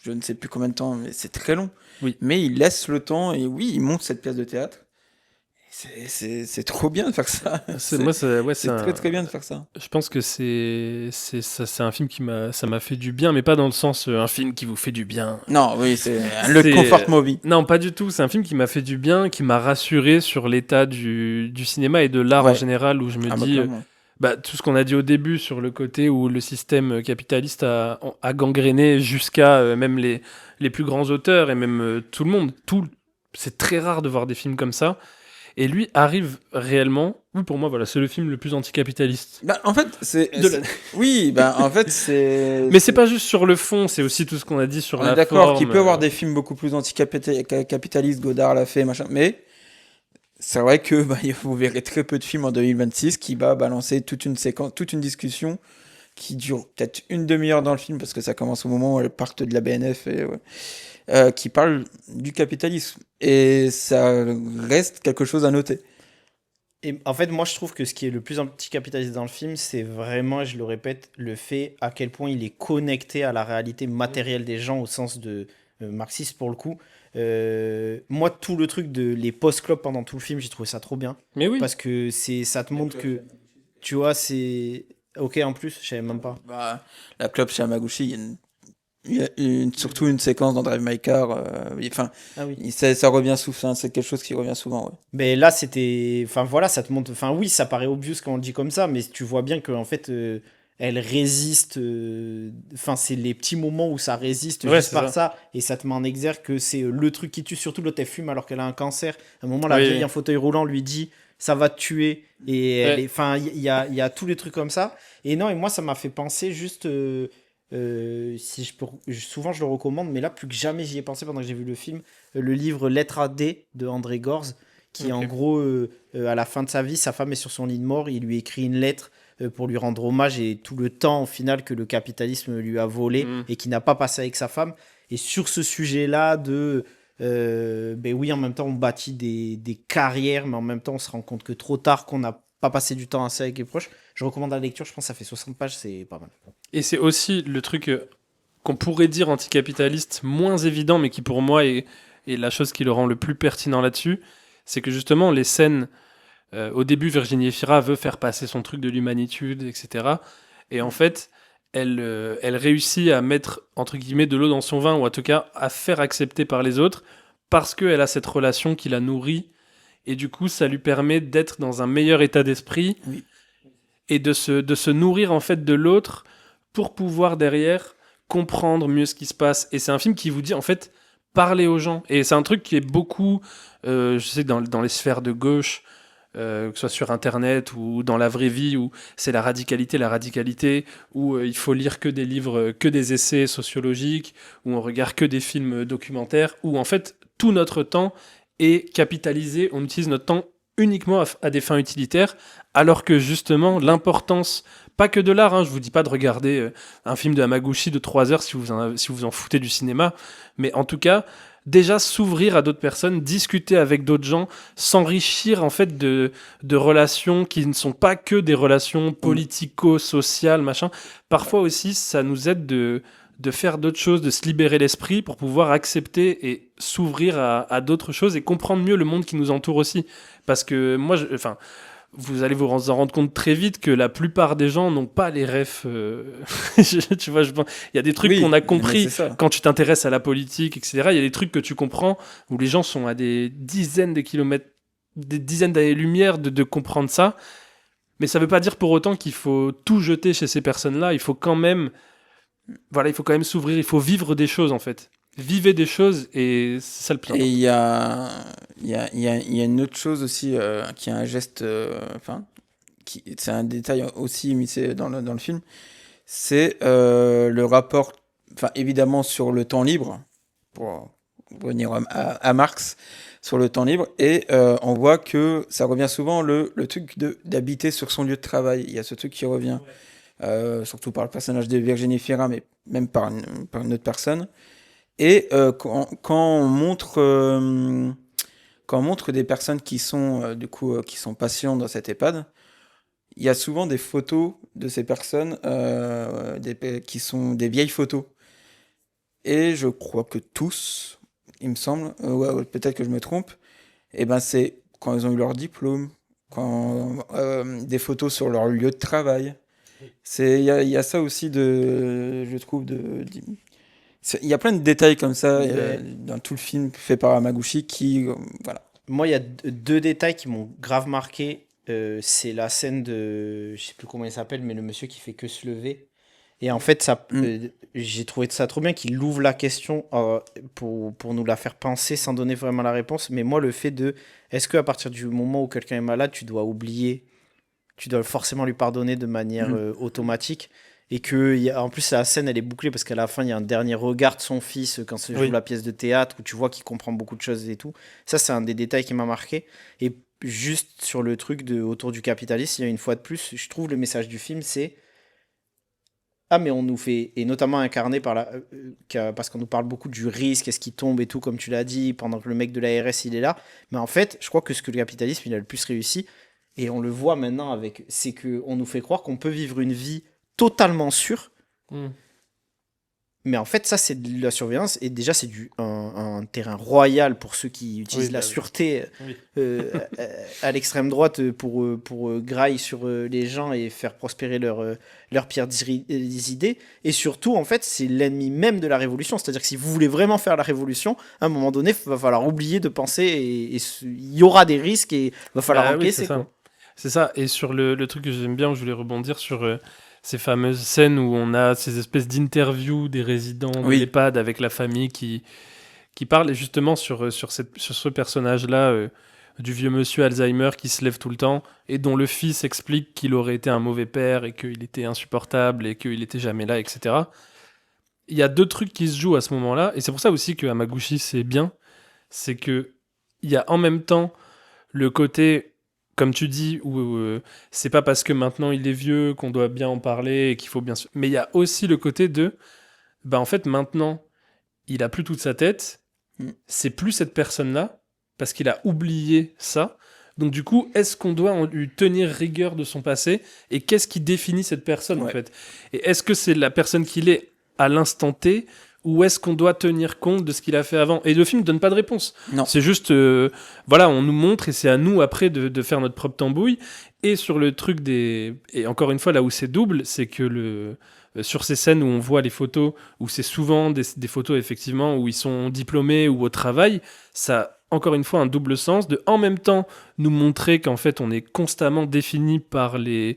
je ne sais plus combien de temps, mais c'est très long. Oui. Mais il laisse le temps et oui, il monte cette pièce de théâtre. C'est trop bien de faire ça. C'est C'est très très bien de faire ça. Je pense que c'est un film ça m'a fait du bien, mais pas dans le sens un film qui vous fait du bien. Non, oui, c'est le C'est- comfort movie. Non, pas du tout. C'est un film qui m'a fait du bien, qui m'a rassuré sur l'état du cinéma et de l'art en Ouais. général, où je me Ah, bah, dis, clairement. tout ce qu'on a dit au début sur le côté où le système capitaliste a gangréné jusqu'à même les plus grands auteurs et même tout le monde. C'est très rare de voir des films comme ça. Et lui arrive réellement. Oui, pour moi, voilà, c'est le film le plus anticapitaliste. Bah, en fait, De la- oui, bah, en fait, c'est. Mais c'est pas juste sur le fond, c'est aussi tout ce qu'on a dit sur On la est d'accord forme. qu'il peut y avoir des films beaucoup plus anticapitalistes, Godard l'a fait, machin, mais c'est vrai que bah, vous verrez très peu de films en 2026 qui va balancer toute une séquence, toute une discussion qui dure peut-être une demi-heure dans le film parce que ça commence au moment où elles partent de la BNF et qui parle du capitalisme et ça reste quelque chose à noter. Et en fait, moi, je trouve que ce qui est le plus anticapitaliste dans le film, c'est vraiment, je le répète, le fait à quel point il est connecté à la réalité matérielle des gens au sens de marxiste pour le coup. Moi, tout le truc de les post-clopes pendant tout le film, j'ai trouvé ça trop bien. Mais oui. Parce que ça te montre que, tu vois, c'est... Ok, en plus, je savais même pas. Bah, la clope chez Hamaguchi, surtout une séquence dans Drive My Car. Enfin, Ah oui. ça revient souvent, c'est quelque chose qui revient souvent. Ouais. Mais là, c'était... Enfin, voilà, ça te montre... Enfin, oui, ça paraît obvious quand on le dit comme ça, mais tu vois bien qu'en fait, elle résiste... Enfin, c'est les petits moments où ça résiste Ouais, juste c'est par ça. ça, et ça te met en exergue que c'est le truc qui tue. Surtout l'autre, elle fume alors qu'elle a un cancer. À un moment, la Oui, vieille oui. en fauteuil roulant lui dit... Ça va te tuer. Et elle Ouais. est... Enfin, il y a tous les trucs comme ça. Et non, et moi, ça m'a fait penser juste... si je peux... Souvent, je le recommande, mais là, plus que jamais, j'y ai pensé pendant que j'ai vu le film. Le livre Lettre à D de André Gorz, qui en Ok. gros, à la fin de sa vie, sa femme est sur son lit de mort, il lui écrit une lettre pour lui rendre hommage et tout le temps au final que le capitalisme lui a volé Mm. et qu'il n'a pas passé avec sa femme. Et sur ce sujet-là de... ben oui, en même temps, on bâtit des carrières, mais en même temps, on se rend compte que trop tard, qu'on n'a pas passé du temps assez avec les proches. Je recommande la lecture, je pense que ça fait 60 pages, c'est pas mal. Et c'est aussi le truc qu'on pourrait dire anticapitaliste, moins évident, mais qui pour moi est la chose qui le rend le plus pertinent là-dessus, c'est que justement les scènes, au début Virginie Efira veut faire passer son truc de l'humanitude, etc. Et en fait, elle réussit à mettre, entre guillemets, de l'eau dans son vin, ou en tout cas à faire accepter par les autres, parce qu'elle a cette relation qui la nourrit, et du coup ça lui permet d'être dans un meilleur état d'esprit, Oui. et de se nourrir en fait de l'autre pour pouvoir derrière comprendre mieux ce qui se passe. Et c'est un film qui vous dit en fait parler aux gens. Et c'est un truc qui est beaucoup, je sais, dans les sphères de gauche, que ce soit sur Internet ou dans la vraie vie, où c'est la radicalité, où il faut lire que des livres, que des essais sociologiques, où on regarde que des films documentaires, où en fait tout notre temps est capitalisé, on utilise notre temps uniquement à des fins utilitaires, alors que justement l'importance, pas que de l'art, hein, je vous dis pas de regarder un film de Hamaguchi de 3 heures si vous en foutez du cinéma, mais en tout cas déjà s'ouvrir à d'autres personnes, discuter avec d'autres gens, s'enrichir en fait de relations qui ne sont pas que des relations politico-sociales, machin. Parfois aussi, ça nous aide de faire d'autres choses, de se libérer l'esprit pour pouvoir accepter et s'ouvrir à d'autres choses et comprendre mieux le monde qui nous entoure aussi. Parce que moi, enfin, vous allez vous en rendre compte très vite que la plupart des gens n'ont pas les refs. Tu vois, il y a des trucs Oui, qu'on a mais compris c'est ça. quand tu t'intéresses à la politique, etc. Il y a des trucs que tu comprends où les gens sont à des dizaines de kilomètres, des dizaines d'années-lumière de comprendre ça. Mais ça ne veut pas dire pour autant qu'il faut tout jeter chez ces personnes-là. Il faut quand même, voilà, il faut quand même s'ouvrir. Il faut vivre des choses en fait. Vivez des choses et c'est ça le plus Et important. il y a une autre chose aussi qui est un geste, enfin, c'est un détail aussi immiscé dans le film, c'est le rapport, enfin évidemment sur le temps libre, pour revenir à Marx, sur le temps libre, et on voit que ça revient souvent le truc d'habiter sur son lieu de travail. Il y a ce truc qui revient, surtout par le personnage de Virginie Fira, mais même par une autre personne. Et quand on montre des personnes qui sont du coup qui sont patientes dans cette EHPAD, il y a souvent des photos de ces personnes qui sont des vieilles photos. Et je crois que tous, il me semble, ouais, peut-être que je me trompe, et ben c'est quand ils ont eu leur diplôme, quand des photos sur leur lieu de travail. Il y a ça aussi je trouve il y a plein de détails comme ça Mais dans tout le film fait par Hamaguchi qui voilà. moi, il y a deux détails qui m'ont grave marqué. C'est la scène de... Je sais plus comment il s'appelle, mais le monsieur qui fait que se lever. Et en fait, j'ai trouvé ça trop bien qu'il ouvre la question pour nous la faire penser sans donner vraiment la réponse. Mais moi, le fait de... Est-ce qu'à partir du moment où quelqu'un est malade, tu dois oublier, tu dois forcément lui pardonner de manière automatique? Et que, en plus, la scène, elle est bouclée parce qu'à la fin, il y a un dernier regard de son fils quand se joue Oui. la pièce de théâtre où tu vois qu'il comprend beaucoup de choses et tout. Ça, c'est un des détails qui m'a marqué. Et juste sur le truc autour du capitalisme, il y a une fois de plus, je trouve le message du film, c'est ah, mais on nous fait, et notamment incarné parce qu'on nous parle beaucoup du risque, est-ce qu'il tombe et tout, comme tu l'as dit, pendant que le mec de l'ARS il est là. Mais en fait, je crois que ce que le capitalisme il a le plus réussi, et on le voit maintenant c'est qu'on nous fait croire qu'on peut vivre une vie totalement sûre, Mm. Mais en fait, ça, c'est de la surveillance. Et déjà, c'est un terrain royal pour ceux qui utilisent la sûreté Oui. à l'extrême droite pour grailler sur les gens et faire prospérer leurs pires des idées. Et surtout, en fait, c'est l'ennemi même de la révolution. C'est-à-dire que si vous voulez vraiment faire la révolution, à un moment donné, il va falloir oublier de penser et il y aura des risques et il va falloir Oui, encaisser. c'est ça. Quoi. C'est ça. Et sur le truc que j'aime bien, où je voulais rebondir sur ces fameuses scènes où on a ces espèces d'interviews des résidents de Oui. l'EHPAD avec la famille qui parle, et justement sur ce personnage-là, du vieux monsieur Alzheimer qui se lève tout le temps et dont le fils explique qu'il aurait été un mauvais père et qu'il était insupportable et qu'il était jamais là, etc. Il y a deux trucs qui se jouent à ce moment-là, et c'est pour ça aussi que Hamaguchi c'est bien, c'est que il y a en même temps le côté, comme tu dis, où c'est pas parce que maintenant il est vieux qu'on doit bien en parler et qu'il faut bien... Mais il y a aussi le côté de, en fait maintenant il a plus toute sa tête, c'est plus cette personne-là, parce qu'il a oublié ça. Donc du coup, est-ce qu'on doit lui tenir rigueur de son passé, et qu'est-ce qui définit cette personne en fait? Et est-ce que c'est la personne qu'il est à l'instant T, ou est-ce qu'on doit tenir compte de ce qu'il a fait avant? Et le film ne donne pas de réponse. Non. C'est juste, voilà, on nous montre, et c'est à nous après de faire notre propre tambouille. Et sur le truc des... Et encore une fois, là où c'est double, c'est que sur ces scènes où on voit les photos, où c'est souvent des photos effectivement où ils sont diplômés ou au travail, ça a encore une fois un double sens de en même temps nous montrer qu'en fait on est constamment défini par les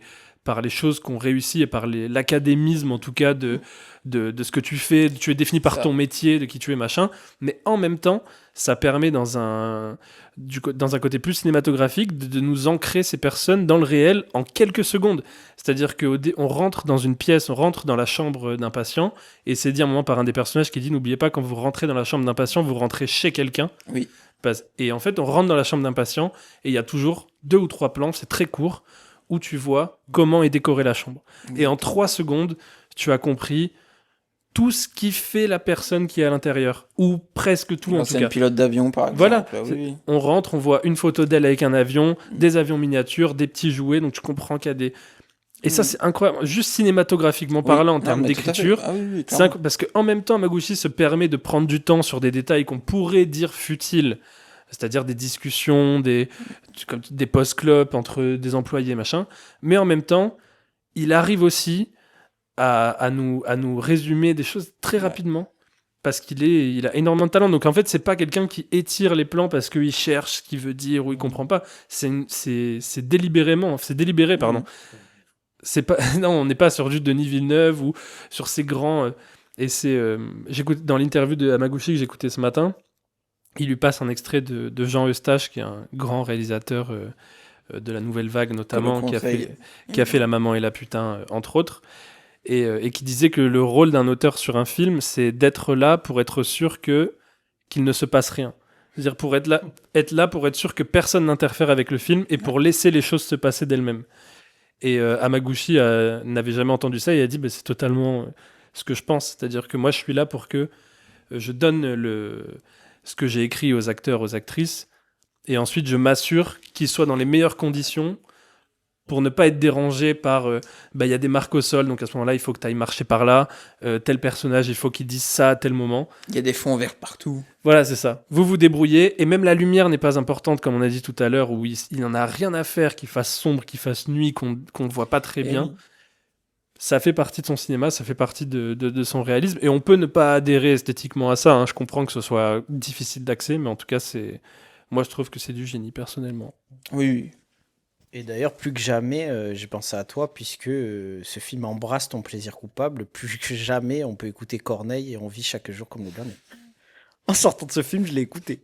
choses qu'on réussit et par l'académisme en tout cas de ce que tu fais, tu es défini par ton métier, de qui tu es, machin, mais en même temps ça permet dans un côté plus cinématographique de nous ancrer ces personnes dans le réel en quelques secondes. C'est-à-dire qu'on rentre dans une pièce, on rentre dans la chambre d'un patient, et c'est dit à un moment par un des personnages qui dit: n'oubliez pas, quand vous rentrez dans la chambre d'un patient, vous rentrez chez quelqu'un. Oui. Et en fait, on rentre dans la chambre d'un patient, et il y a toujours 2 ou 3 plans, c'est très court, où tu vois comment est décorée la chambre. Et en 3 secondes, tu as compris tout ce qui fait la personne qui est à l'intérieur, ou presque tout en tout cas. C'est un pilote d'avion par exemple. Voilà, Oui. on rentre, on voit une photo d'elle avec un avion, des avions miniatures, des petits jouets, donc tu comprends qu'il y a des... Et ça c'est incroyable, juste cinématographiquement parlant, en termes d'écriture, parce qu'en même temps Hamaguchi se permet de prendre du temps sur des détails qu'on pourrait dire futiles, c'est-à-dire des discussions, des post-clopes entre des employés, machin, mais en même temps, il arrive aussi à nous résumer des choses très rapidement, parce il a énormément de talent. Donc en fait, c'est pas quelqu'un qui étire les plans parce qu'il cherche ce qu'il veut dire ou il comprend pas. C'est délibéré, pardon. C'est pas, non, on n'est pas sur du Denis Villeneuve ou sur ces grands. Et j'écoute dans l'interview de Hamaguchi que j'écoutais ce matin, il lui passe un extrait de Jean Eustache, qui est un grand réalisateur de la Nouvelle Vague notamment, qui a fait La Maman et la Putain, entre autres. Et qui disait que le rôle d'un auteur sur un film, c'est d'être là pour être sûr qu'il ne se passe rien. C'est-à-dire pour être là pour être sûr que personne n'interfère avec le film et pour laisser les choses se passer d'elles-mêmes. Et Hamaguchi n'avait jamais entendu ça et a dit c'est totalement ce que je pense. C'est-à-dire que moi, je suis là pour que je donne ce que j'ai écrit aux acteurs, aux actrices, et ensuite je m'assure qu'ils soient dans les meilleures conditions pour ne pas être dérangé par il y a des marques au sol, donc à ce moment-là il faut que tu ailles marcher par là, tel personnage il faut qu'il dise ça à tel moment, il y a des fonds verts partout, voilà, c'est ça, vous débrouillez, et même la lumière n'est pas importante comme on a dit tout à l'heure, où il n'en a rien à faire qu'il fasse sombre, qu'il fasse nuit, qu'on ne voit pas très bien. Ça fait partie de son cinéma, ça fait partie de son réalisme, et on peut ne pas adhérer esthétiquement à ça, hein. Je comprends que ce soit difficile d'accès, mais en tout cas moi je trouve que c'est du génie personnellement. Oui. Et d'ailleurs, plus que jamais, j'ai pensé à toi, puisque ce film embrasse ton plaisir coupable. Plus que jamais, on peut écouter Corneille et on vit chaque jour comme le dernier. En sortant de ce film, je l'ai écouté.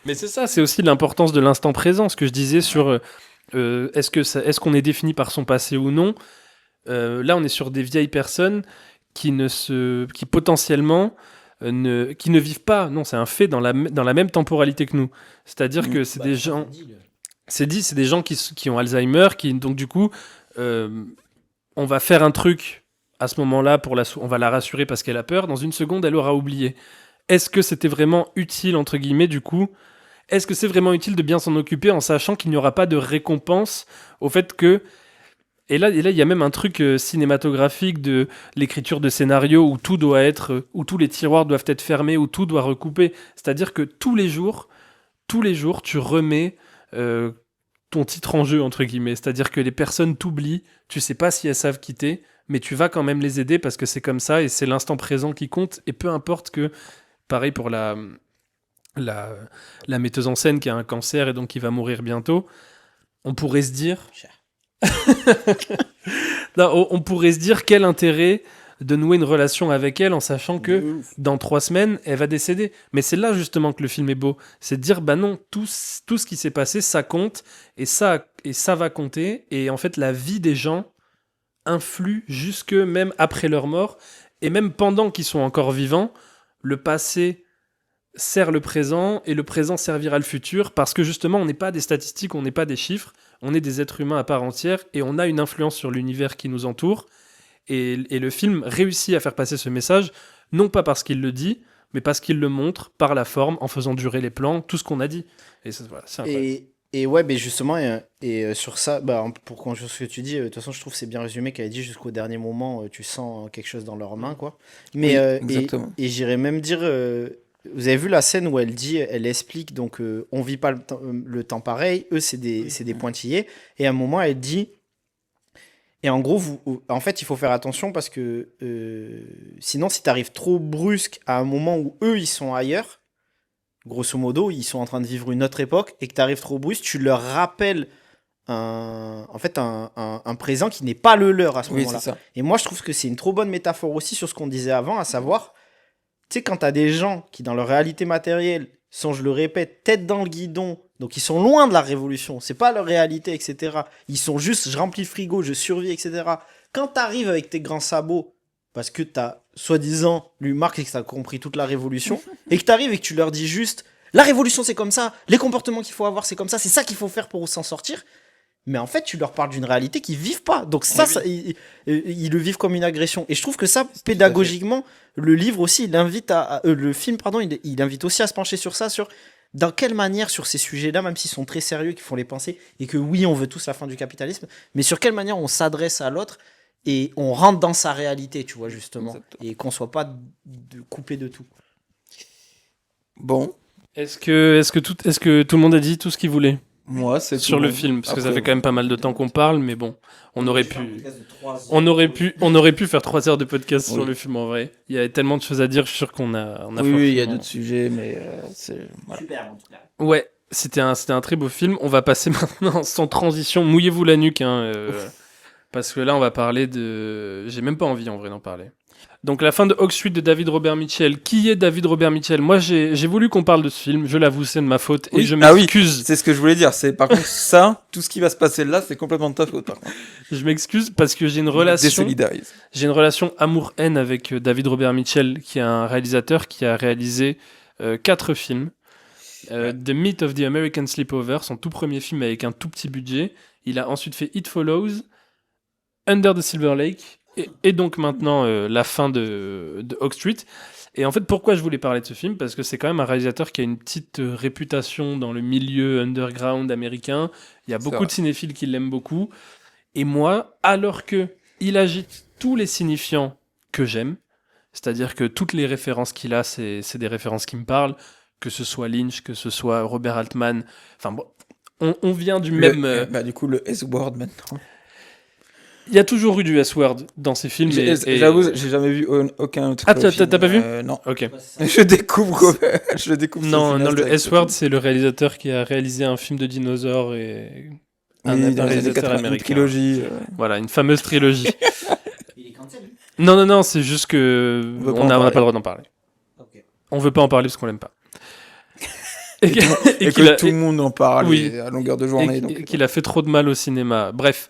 Mais c'est ça, c'est aussi l'importance de l'instant présent, ce que je disais sur est-ce qu'on est défini par son passé ou non. Là, on est sur des vieilles personnes qui potentiellement qui ne vivent pas, non, c'est un fait, dans la même temporalité que nous. C'est-à-dire que c'est des gens... C'est des gens qui ont Alzheimer, donc du coup, on va faire un truc à ce moment-là, on va la rassurer parce qu'elle a peur, dans une seconde, elle aura oublié. Est-ce que c'était vraiment utile, entre guillemets, du coup ? Est-ce que c'est vraiment utile de bien s'en occuper en sachant qu'il n'y aura pas de récompense au fait que Et là, il y a même un truc cinématographique de l'écriture de scénario où tout doit être, où tous les tiroirs doivent être fermés, où tout doit recouper. C'est-à-dire que tous les jours, tu remets ton titre en jeu, entre guillemets. C'est-à-dire que les personnes t'oublient, tu sais pas si elles savent quitter, mais tu vas quand même les aider parce que c'est comme ça et c'est l'instant présent qui compte. Et peu importe que, pareil pour la metteuse en scène qui a un cancer et donc qui va mourir bientôt, on pourrait se dire... Non, on pourrait se dire quel intérêt de nouer une relation avec elle en sachant que dans 3 semaines, elle va décéder. Mais c'est là justement que le film est beau. C'est de dire, bah non, tout ce qui s'est passé, ça compte et ça va compter. Et en fait, la vie des gens influe jusque même après leur mort et même pendant qu'ils sont encore vivants. Le passé sert le présent et le présent servira le futur parce que justement, on n'est pas des statistiques, on n'est pas des chiffres. On est des êtres humains à part entière et on a une influence sur l'univers qui nous entoure. Et le film réussit à faire passer ce message, non pas parce qu'il le dit, mais parce qu'il le montre par la forme, en faisant durer les plans, tout ce qu'on a dit. Et ça, voilà, c'est incroyable. Et ouais, mais justement, sur ça, pour conjurer ce que tu dis, de toute façon, je trouve que c'est bien résumé qu'elle a dit jusqu'au dernier moment, tu sens quelque chose dans leurs mains, quoi. Mais, exactement. et j'irais même dire, vous avez vu la scène où elle explique, donc on vit pas le temps pareil, eux c'est des pointillés, et à un moment elle dit, et en gros, en fait il faut faire attention parce que sinon si t'arrives trop brusque à un moment où eux ils sont ailleurs, grosso modo ils sont en train de vivre une autre époque, et que t'arrives trop brusque, tu leur rappelles un présent qui n'est pas le leur à ce moment-là. C'est ça. Et moi je trouve que c'est une trop bonne métaphore aussi sur ce qu'on disait avant, à savoir... Tu sais, quand t'as des gens qui, dans leur réalité matérielle, sont, je le répète, tête dans le guidon, donc ils sont loin de la révolution, c'est pas leur réalité, etc. Ils sont juste, je remplis le frigo, je survis, etc. Quand t'arrives avec tes grands sabots, parce que t'as, soi-disant, lu Marx et que t'as compris toute la révolution, et que t'arrives et que tu leur dis juste, la révolution c'est comme ça, les comportements qu'il faut avoir c'est comme ça, c'est ça qu'il faut faire pour s'en sortir. Mais en fait, tu leur parles d'une réalité qu'ils vivent pas. Donc ils le vivent comme une agression. Et je trouve que ça, pédagogiquement, le livre aussi, il invite le film, pardon, il invite aussi à se pencher sur ça, sur dans quelle manière, sur ces sujets-là, même s'ils sont très sérieux, qu'ils font les penser, et que oui, on veut tous la fin du capitalisme, mais sur quelle manière on s'adresse à l'autre et on rentre dans sa réalité, tu vois, justement. Exactement. Et qu'on soit pas coupé de tout. Bon. Est-ce que tout le monde a dit tout ce qu'il voulait? Moi, c'est sur le film, parce que ça fait quand même pas mal de temps qu'on parle, mais bon, on aurait pu faire 3 heures de podcast sur le film en vrai. Il y a tellement de choses à dire, je suis sûr qu'on a oui, il y a d'autres sujets, mais c'est voilà. Super, en tout cas. Ouais, c'était un très beau film. On va passer maintenant sans transition. Mouillez-vous la nuque, parce que là, on va parler de. J'ai même pas envie en vrai d'en parler. Donc la fin de Hawk Street de David Robert Mitchell. Qui est David Robert Mitchell? Moi, j'ai voulu qu'on parle de ce film. Je l'avoue, c'est de ma faute et je m'excuse. C'est ce que je voulais dire. C'est par contre ça, tout ce qui va se passer là, c'est complètement de ta faute. Par contre. Je m'excuse parce que j'ai une relation. J'ai une relation amour-haine avec David Robert Mitchell, qui est un réalisateur qui a réalisé 4 films. The Myth of the American Sleepover, son tout premier film avec un tout petit budget. Il a ensuite fait It Follows, Under the Silver Lake. Et donc maintenant, la fin de Hawk Street. Et en fait, pourquoi je voulais parler de ce film? Parce que c'est quand même un réalisateur qui a une petite réputation dans le milieu underground américain. Il y a beaucoup de cinéphiles qui l'aiment beaucoup. Et moi, alors que il agite tous les signifiants que j'aime, c'est-à-dire que toutes les références qu'il a, c'est des références qui me parlent, que ce soit Lynch, que ce soit Robert Altman. Enfin bon, on vient du même... du coup, le S-word maintenant. Il y a toujours eu du S-word dans ces films. J'avoue, j'ai jamais vu aucun autre. Ah, t'as pas vu? Non. Ok. Je découvre. Non, le S-word, c'est le réalisateur qui a réalisé un film de dinosaures et un réalisateur américain. Une trilogie. Voilà, une fameuse trilogie. Il est cancel, lui? Non, c'est juste que on n'a pas le droit d'en parler. Okay. On veut pas en parler parce qu'on l'aime pas. et que tout le monde en parle à longueur de journée. Et qu'il a fait trop de mal au cinéma. Bref.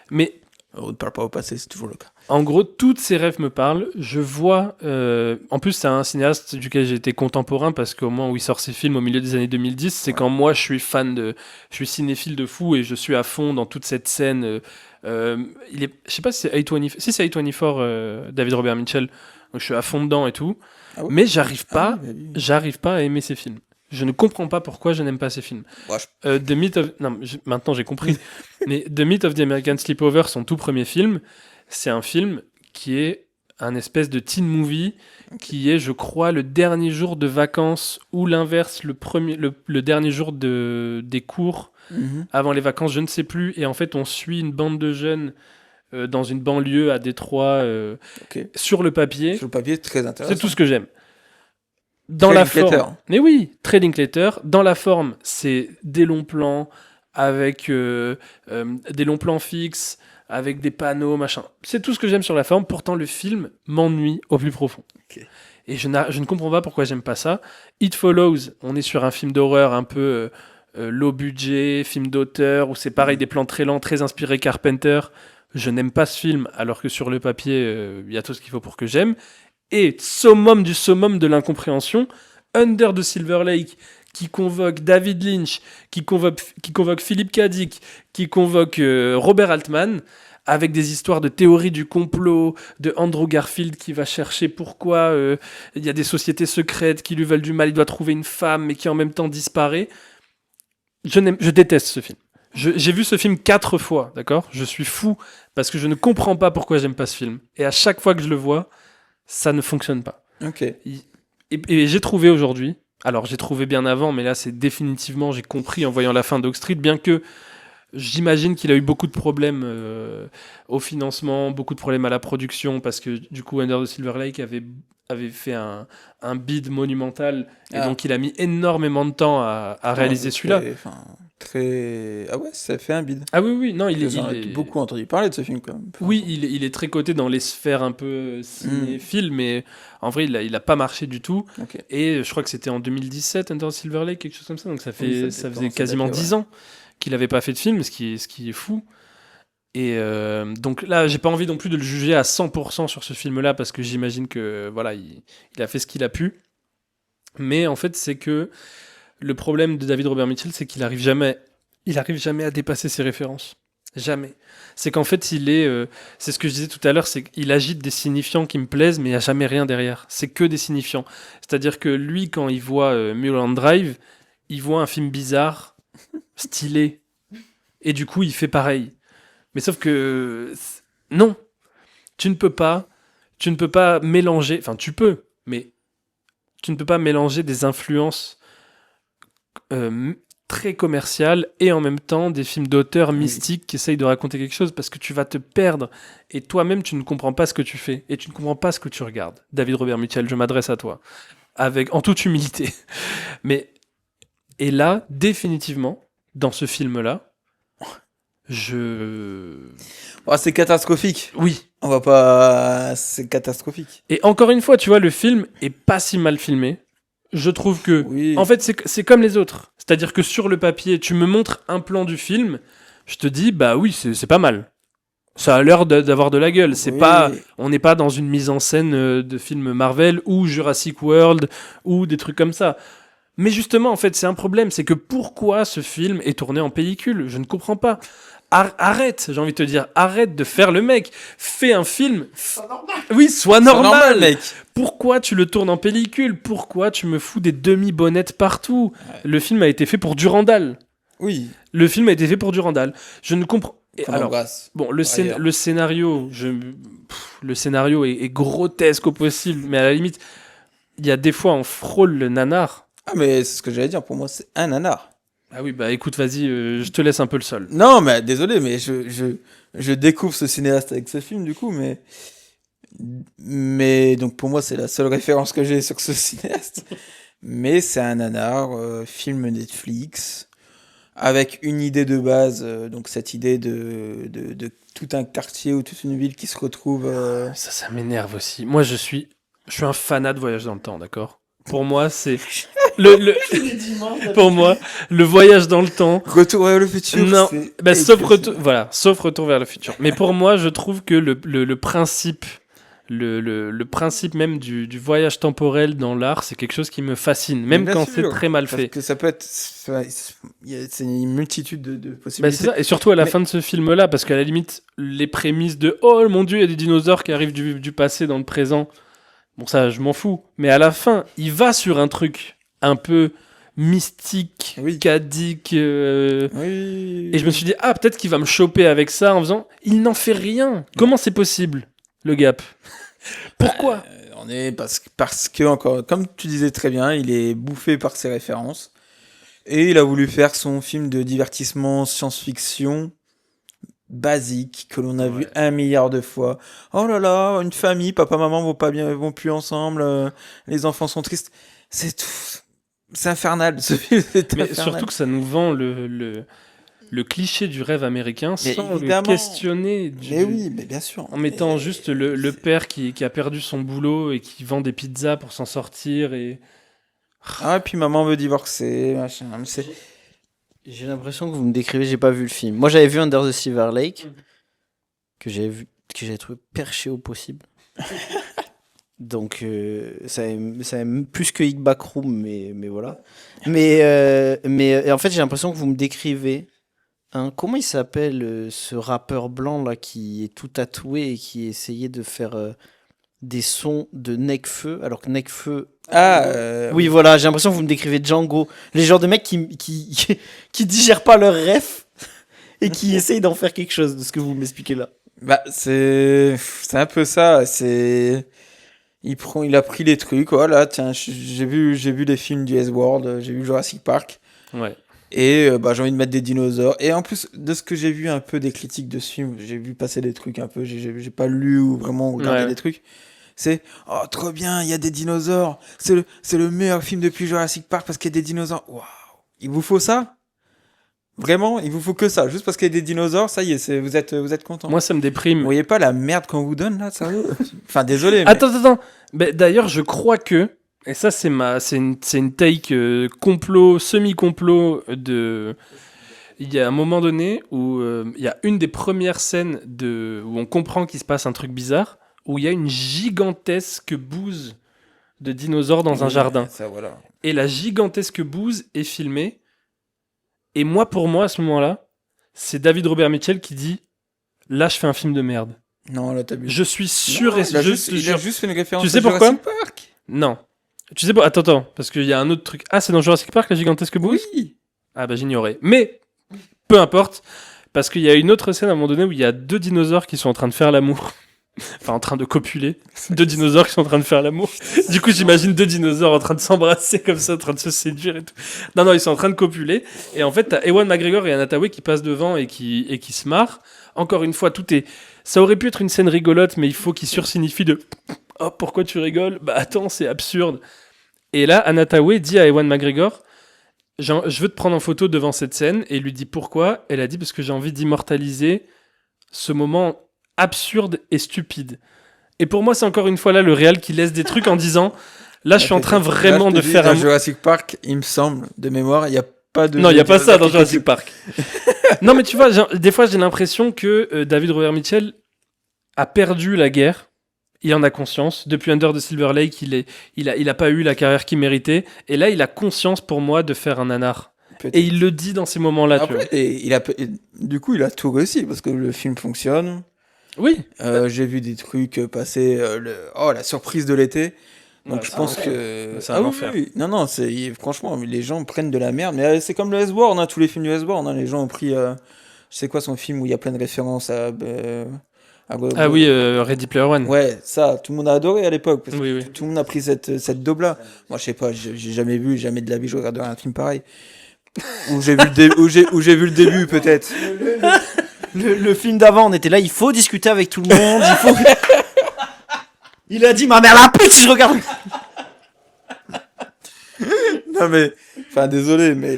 Mais on ne parle pas au passé, c'est toujours le cas. En gros, toutes ces rêves me parlent. Je vois... en plus, c'est un cinéaste duquel j'ai été contemporain parce qu'au moment où il sort ses films au milieu des années 2010, c'est quand moi je suis je suis cinéphile de fou et je suis à fond dans toute cette scène. Je sais pas si c'est A24. Si c'est A24, David Robert Mitchell. Donc je suis à fond dedans et tout. Ah ouais. Mais j'arrive pas à aimer ses films. Je ne comprends pas pourquoi je n'aime pas ces films. Ouais, The Myth of... Non, maintenant j'ai compris. Mais The Myth of the American Sleepover, son tout premier film, c'est un film qui est un espèce de teen movie qui est, je crois, le dernier jour de vacances ou l'inverse, le dernier jour des cours avant les vacances, je ne sais plus. Et en fait, on suit une bande de jeunes dans une banlieue à Détroit Ok. sur le papier. Sur le papier, très intéressant. C'est tout ce que j'aime. Dans Très la Linklater. forme, mais oui, très Linklater. Dans la forme, c'est des longs plans avec des longs plans fixes, avec des panneaux, machin. C'est tout ce que j'aime sur la forme. Pourtant, le film m'ennuie au plus profond. Ok. Et je ne comprends pas pourquoi j'aime pas ça. It Follows, on est sur un film d'horreur un peu low budget, film d'auteur, où c'est pareil, des plans très lents, très inspirés Carpenter. Je n'aime pas ce film, alors que sur le papier, il y a tout ce qu'il faut pour que j'aime. Et summum de l'incompréhension, Under the Silver Lake, qui convoque David Lynch, qui convoque Philip K. Dick, qui convoque Robert Altman, avec des histoires de théorie du complot, de Andrew Garfield qui va chercher pourquoi il y a des sociétés secrètes qui lui veulent du mal, il doit trouver une femme, mais qui en même temps disparaît. Je déteste ce film. J'ai vu ce film 4 fois, d'accord ? Je suis fou, parce que je ne comprends pas pourquoi j'aime pas ce film. Et à chaque fois que je le vois, ça ne fonctionne pas. Ok. Et j'ai trouvé aujourd'hui, alors j'ai trouvé bien avant, mais là c'est définitivement, j'ai compris en voyant la fin d'Oak Street, bien que j'imagine qu'il a eu beaucoup de problèmes au financement, beaucoup de problèmes à la production, parce que du coup Under the Silver Lake avait fait un bid monumental, et donc il a mis énormément de temps à réaliser celui-là. Très... Ah ouais, ça fait un bide. Ah oui, non, il J'en ai est... beaucoup entendu parler de ce film quand même. Oui, il est très coté dans les sphères un peu cinéphiles, mais en vrai, il a pas marché du tout. Ok. Et je crois que c'était en 2017, Under the Silver Lake, quelque chose comme ça. Donc ça Oui, faisait commence à quasiment dater, 10 ans qu'il n'avait pas fait de film, ce qui est fou. Et donc là, j'ai pas envie non plus de le juger à 100% sur ce film-là, parce que j'imagine que voilà, il a fait ce qu'il a pu. Mais en fait, c'est que le problème de David Robert Mitchell, c'est qu'il arrive jamais à dépasser ses références. Jamais. C'est qu'en fait, c'est ce que je disais tout à l'heure, c'est qu'il agite des signifiants qui me plaisent, mais il n'y a jamais rien derrière. C'est que des signifiants. C'est-à-dire que lui, quand il voit Mulholland Drive, il voit un film bizarre, stylé. Et du coup, il fait pareil. Mais sauf que... Non. Tu ne peux pas mélanger... Enfin, tu peux, mais tu ne peux pas mélanger des influences très commerciales et en même temps des films d'auteurs mystiques qui essayent de raconter quelque chose, parce que tu vas te perdre et toi-même tu ne comprends pas ce que tu fais et tu ne comprends pas ce que tu regardes. David Robert Mitchell, je m'adresse à toi en toute humilité. Et là, définitivement, dans ce film-là, Oh, c'est catastrophique. Oui. On va pas... C'est catastrophique. Et encore une fois, tu vois, le film est pas si mal filmé. Je trouve que... Oui. En fait, c'est comme les autres. C'est-à-dire que sur le papier, tu me montres un plan du film, je te dis, bah oui, c'est pas mal. Ça a l'air d'avoir de la gueule. C'est Oui. pas, on n'est pas dans une mise en scène de film Marvel ou Jurassic World ou des trucs comme ça. Mais justement, en fait, c'est un problème. C'est que pourquoi ce film est tourné en pellicule ? Je ne comprends pas. Arrête, j'ai envie de te dire, arrête de faire le mec. Fais un film. Sois normal. Oui, sois C'est normal. normal, mec. Pourquoi tu le tournes en pellicule ? Pourquoi tu me fous des demi-bonnettes partout ? Le film a été fait pour Durandal. Oui. Le film a été fait pour Durandal. Je ne comprends... Et Qu'on alors, embrasse. bon, Ailleurs. le scénario, le scénario est grotesque au possible, mais à la limite, il y a des fois on frôle le nanar. Ah, mais c'est ce que j'allais dire. Pour moi, c'est un nanar. Ah oui, bah écoute, vas-y, je te laisse un peu le sol. Non, mais désolé, mais je découvre ce cinéaste avec ce film, du coup, mais donc pour moi, c'est la seule référence que j'ai sur ce cinéaste. Mais c'est un nanar, film Netflix, avec une idée de base, donc cette idée de tout un quartier ou toute une ville qui se retrouve... Ça m'énerve aussi. Moi, je suis un fanat de Voyage dans le temps, d'accord ? Pour moi, c'est... Pour moi, le voyage dans le temps... Retour vers le futur. Non, c'est bah, sauf excellent. retour vers le futur. Mais pour moi, je trouve que le principe... Le principe même du voyage temporel dans l'art, c'est quelque chose qui me fascine, même Bien quand sûr, c'est très mal parce fait. que ça peut être... C'est une multitude de Bah, possibilités. c'est ça. Et surtout à la Mais- fin de ce film-là, parce qu'à la limite, les prémices de « Oh mon Dieu, il y a des dinosaures qui arrivent du passé dans le présent », bon ça, je m'en fous. Mais à la fin, il va sur un truc un peu mystique, Oui. cadique. Oui. Et je me suis dit, ah, peut-être qu'il va me choper avec ça en faisant. Il n'en fait rien. Comment c'est possible, le gap? Pourquoi? On est parce que encore, comme tu disais très bien, il est bouffé par ses références et il a voulu faire son film de divertissement science-fiction basique que l'on a vu 1 milliard de fois. Oh là là, une famille, papa maman vont plus ensemble, les enfants sont tristes. C'est tout. C'est infernal. Ce film, c'est Mais infernal. surtout que ça nous vend le cliché du rêve américain Mais sans le évidemment. questionner. Mais oui, mais bien sûr. En mettant Mais juste le père qui a perdu son boulot et qui vend des pizzas pour s'en sortir. Et Ah, et puis maman veut divorcer, machin. Mais c'est- J'ai l'impression que vous me décrivez, j'ai pas vu le film. Moi, j'avais vu Under the Silver Lake, que j'avais trouvé perché au possible. Donc, ça aime plus que Hick Backroom, mais voilà. Mais en fait, j'ai l'impression que vous me décrivez. Comment il s'appelle ce rappeur blanc là qui est tout tatoué et qui essayait de faire des sons de Nekfeu, alors que Nekfeu. Ah, Oui, voilà, j'ai l'impression que vous me décrivez Django. Les genres de mecs qui digèrent pas leurs refs et qui essayent d'en faire quelque chose de ce que vous m'expliquez là. bah, c'est un peu ça. Il a pris les trucs. Voilà, tiens, j'ai vu les films du S-World, j'ai vu Jurassic Park. ouais. Et bah, j'ai envie de mettre des dinosaures. Et en plus de ce que j'ai vu un peu des critiques de ce film, j'ai vu passer des trucs un peu, j'ai pas lu ou vraiment regardé Ouais. des trucs. C'est oh trop bien, il y a des dinosaures. C'est le meilleur film depuis Jurassic Park parce qu'il y a des dinosaures. Waouh, il vous faut ça? Vraiment, il vous faut que ça, juste parce qu'il y a des dinosaures, ça y est, vous êtes content. Moi, ça me déprime. Vous voyez pas la merde qu'on vous donne là, sérieux? Enfin, désolé. Mais... Attends. Mais d'ailleurs, je crois que, et ça, c'est une take complot, semi-complot de. Il y a un moment donné où il y a une des premières scènes où on comprend qu'il se passe un truc bizarre, où il y a une gigantesque bouse de dinosaures dans un Oui, jardin. Ça, voilà. Et la gigantesque bouse est filmée. Et pour moi, à ce moment-là, c'est David Robert Mitchell qui dit là, je fais un film de merde. Non, là, t'as bu. Je suis sûr Non, et il a je juste, te il a jure. juste fait une référence Tu sais à pourquoi Jurassic Park. Non. Tu sais pas. Attends, parce qu'il y a un autre truc. Ah, c'est dans Jurassic Park, la gigantesque bouse? Oui. Ah, bah j'ignorais. Mais, peu importe, parce qu'il y a une autre scène à un moment donné où il y a 2 dinosaures qui sont en train de faire l'amour. Enfin, en train de copuler. 2 dinosaures qui sont en train de faire l'amour. Du coup, j'imagine 2 dinosaures en train de s'embrasser comme ça, en train de se séduire et tout. Non, ils sont en train de copuler. Et en fait, t'as Ewan McGregor et Anna Thaoué qui passent devant et qui se marrent. Encore une fois, ça aurait pu être une scène rigolote, mais il faut qu'il sursignifie de « Oh, pourquoi tu rigoles? Bah attends, c'est absurde. » Et là, Anna Thaoué dit à Ewan McGregor « Je veux te prendre en photo devant cette scène. » Et il lui dit pourquoi. Elle a dit « Parce que j'ai envie d'immortaliser ce moment absurde et stupide. » Et pour moi, c'est encore une fois là le réal qui laisse des trucs en disant « Là, je suis en train vraiment de faire un un... » Jurassic Park, il me semble, de mémoire, il y a pas de. Non, il n'y a pas ça dans dinosaures qui Jurassic Park. Non, mais tu vois, des fois, j'ai l'impression que David Robert Mitchell a perdu la guerre. Il en a conscience. Depuis Under the Silver Lake, il a pas eu la carrière qu'il méritait. Et là, il a conscience pour moi de faire un nanar. Peut-être. Et il le dit dans ces moments-là. Tu vois. Après, du coup, il a tout réussi parce que le film fonctionne. Oui. J'ai vu des trucs passer. La surprise de l'été. Donc Ouais, je c'est pense un que. C'est un enfer. Oui. Non, franchement, les gens prennent de la merde. Mais c'est comme le S-World, hein, tous les films du S-World. Hein, les gens ont pris. Je sais quoi, son film où il y a plein de références à. Ah oui, Ready Player One. Ouais, ça, tout le monde a adoré à l'époque. Parce que Oui. tout le monde a pris cette daube-là. Moi, je sais pas, j'ai jamais de la vie, je regarderai un film pareil. Où j'ai vu le début, peut-être. Le film d'avant, on était là, il faut discuter avec tout le monde, il faut... Il a dit, ma mère la pute si je regarde. Non, mais, enfin, désolé, mais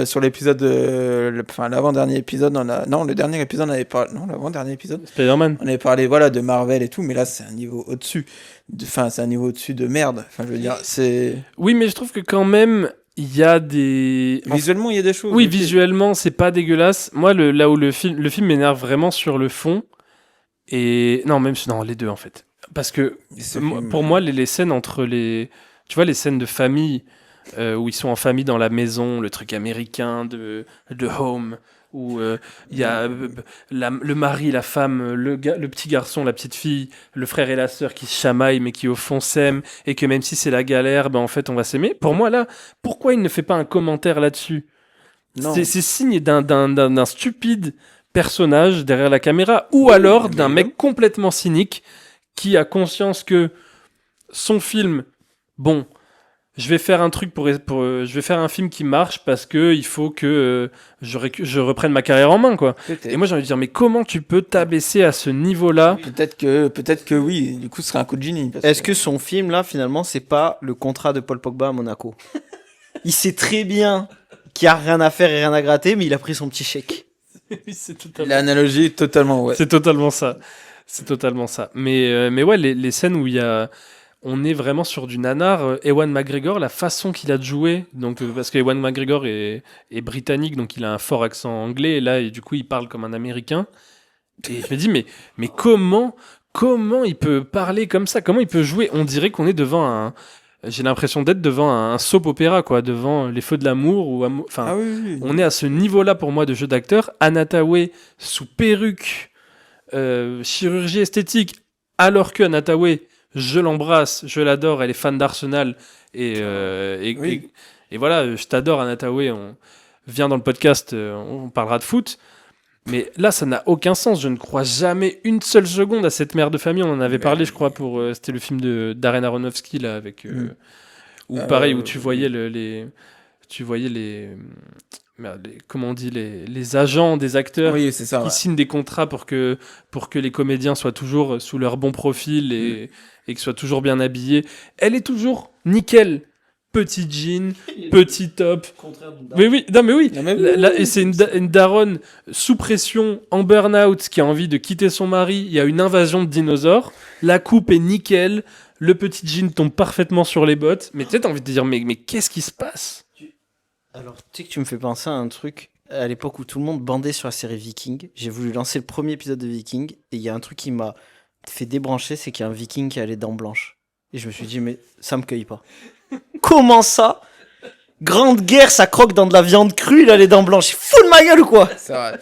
sur l'épisode, l'avant-dernier épisode, le dernier épisode, on avait parlé, non, l'avant-dernier épisode, Spider-Man. on avait parlé, voilà, de Marvel et tout, mais là, c'est un niveau au-dessus. C'est un niveau au-dessus de merde. Enfin, je veux dire, c'est. Oui, mais je trouve que quand même, il y a des... Visuellement, il y a des choses. Oui, ok. visuellement, c'est pas dégueulasse. Moi, là où le film m'énerve vraiment sur le fond, et... Non, les deux, en fait. Parce que, pour moi, les scènes entre les... Tu vois, les scènes de famille, où ils sont en famille dans la maison, le truc américain de Home, où il y a le mari, la femme, le petit garçon, la petite fille, le frère et la sœur qui se chamaillent mais qui au fond s'aiment et que même si c'est la galère, ben en fait on va s'aimer. Pour moi là, pourquoi il ne fait pas un commentaire là-dessus? Non. C'est signe d'un stupide personnage derrière la caméra ou alors d'un mec complètement cynique qui a conscience que son film, bon, je vais faire un truc je vais faire un film qui marche parce que il faut que je reprenne ma carrière en main, quoi. Peut-être. Et moi j'ai envie de dire, mais comment tu peux t'abaisser à ce niveau-là? Peut-être que oui, du coup ce serait un coup de génie. Est-ce que son film là finalement c'est pas le contrat de Paul Pogba à Monaco? Il sait très bien qu'il y a rien à faire et rien à gratter, mais il a pris son petit chèque. Oui, c'est totalement... L'analogie est totalement, ouais. C'est totalement ça. C'est totalement ça. Mais ouais, les scènes où il y a... On est vraiment sur du nanar. Ewan McGregor, la façon qu'il a de jouer, donc, parce qu'Ewan McGregor est britannique, donc il a un fort accent anglais, et là, et du coup, il parle comme un Américain. Et je me dis, mais comment il peut parler comme ça? Comment il peut jouer? On dirait qu'on est devant un... J'ai l'impression d'être devant un soap opéra, quoi, devant Les Feux de l'amour. Enfin, Ah oui. on est à ce niveau-là pour moi de jeu d'acteur. Anna Thaoué sous perruque, chirurgie esthétique, alors que Anna Thaoué, je l'embrasse, je l'adore, elle est fan d'Arsenal et voilà, je t'adore Anna Thaoué, on vient dans le podcast, on parlera de foot. Mais là, ça n'a aucun sens. Je ne crois jamais une seule seconde à cette mère de famille. On en avait parlé, je crois, pour c'était le film de Darren Aronofsky là, avec où pareil, où tu voyais comment on dit, les agents des acteurs Oui, c'est ça. qui Ouais. signent des contrats pour que les comédiens soient toujours sous leur bon profil et qu'ils soient toujours bien habillés. Elle est toujours nickel. Petit jean, petit top. Mais oui, non mais oui. Non, mais oui, Et c'est une daronne sous pression, en burn-out, qui a envie de quitter son mari. Il y a une invasion de dinosaures. La coupe est nickel. Le petit jean tombe parfaitement sur les bottes. Mais tu sais, t'as envie de te dire, mais qu'est-ce qui se passe? Alors, tu sais que tu me fais penser à un truc. À l'époque où tout le monde bandait sur la série Viking, j'ai voulu lancer le premier épisode de Viking, et il y a un truc qui m'a fait débrancher, c'est qu'il y a un Viking qui a les dents blanches. Et je me suis dit, mais ça me cueille pas. Comment ça? Grande guerre, ça croque dans de la viande crue, il a les dents blanches. Il fout de ma gueule ou quoi? C'est vrai.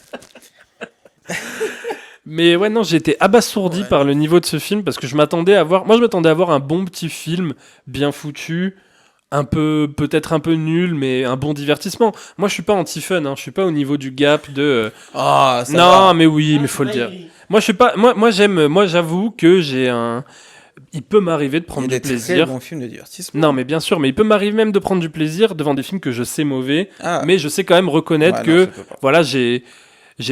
Mais ouais, non, j'ai été abasourdi par le niveau de ce film parce que je m'attendais à voir un bon petit film, bien foutu, peut-être un peu nul, mais un bon divertissement. Moi, je suis pas anti-fun, hein, je suis pas au niveau du Gap de. Ah, ça Non, va. mais oui, mais faut le dire. Moi, je suis pas. Moi, j'avoue que j'ai un. Il peut m'arriver de prendre Il y a du des très plaisir. bons films de divertissement. Non, mais bien sûr, mais il peut m'arriver même de prendre du plaisir devant des films que je sais mauvais, Ah. mais je sais quand même reconnaître Ouais, que non, ça peut pas. voilà, j'ai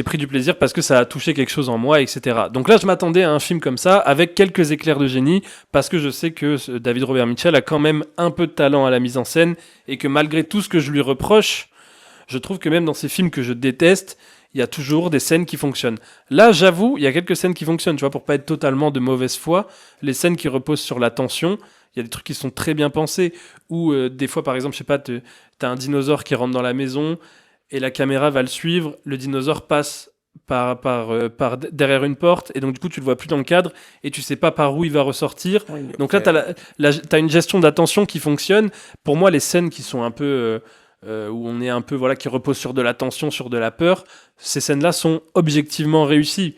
pris du plaisir parce que ça a touché quelque chose en moi, etc. Donc là, je m'attendais à un film comme ça, avec quelques éclairs de génie, parce que je sais que David Robert Mitchell a quand même un peu de talent à la mise en scène, et que malgré tout ce que je lui reproche, je trouve que même dans ces films que je déteste, il y a toujours des scènes qui fonctionnent. Là, j'avoue, il y a quelques scènes qui fonctionnent, tu vois, pour pas être totalement de mauvaise foi, les scènes qui reposent sur la tension, il y a des trucs qui sont très bien pensés, ou des fois, par exemple, je sais pas, t'as un dinosaure qui rentre dans la maison, et la caméra va le suivre, le dinosaure passe derrière une porte, et donc du coup tu le vois plus dans le cadre, et tu sais pas par où il va ressortir. Oui, Donc là t'as une gestion d'attention qui fonctionne. Pour moi, les scènes qui sont un peu où on est un peu qui reposent sur de la tension, sur de la peur, ces scènes-là sont objectivement réussies.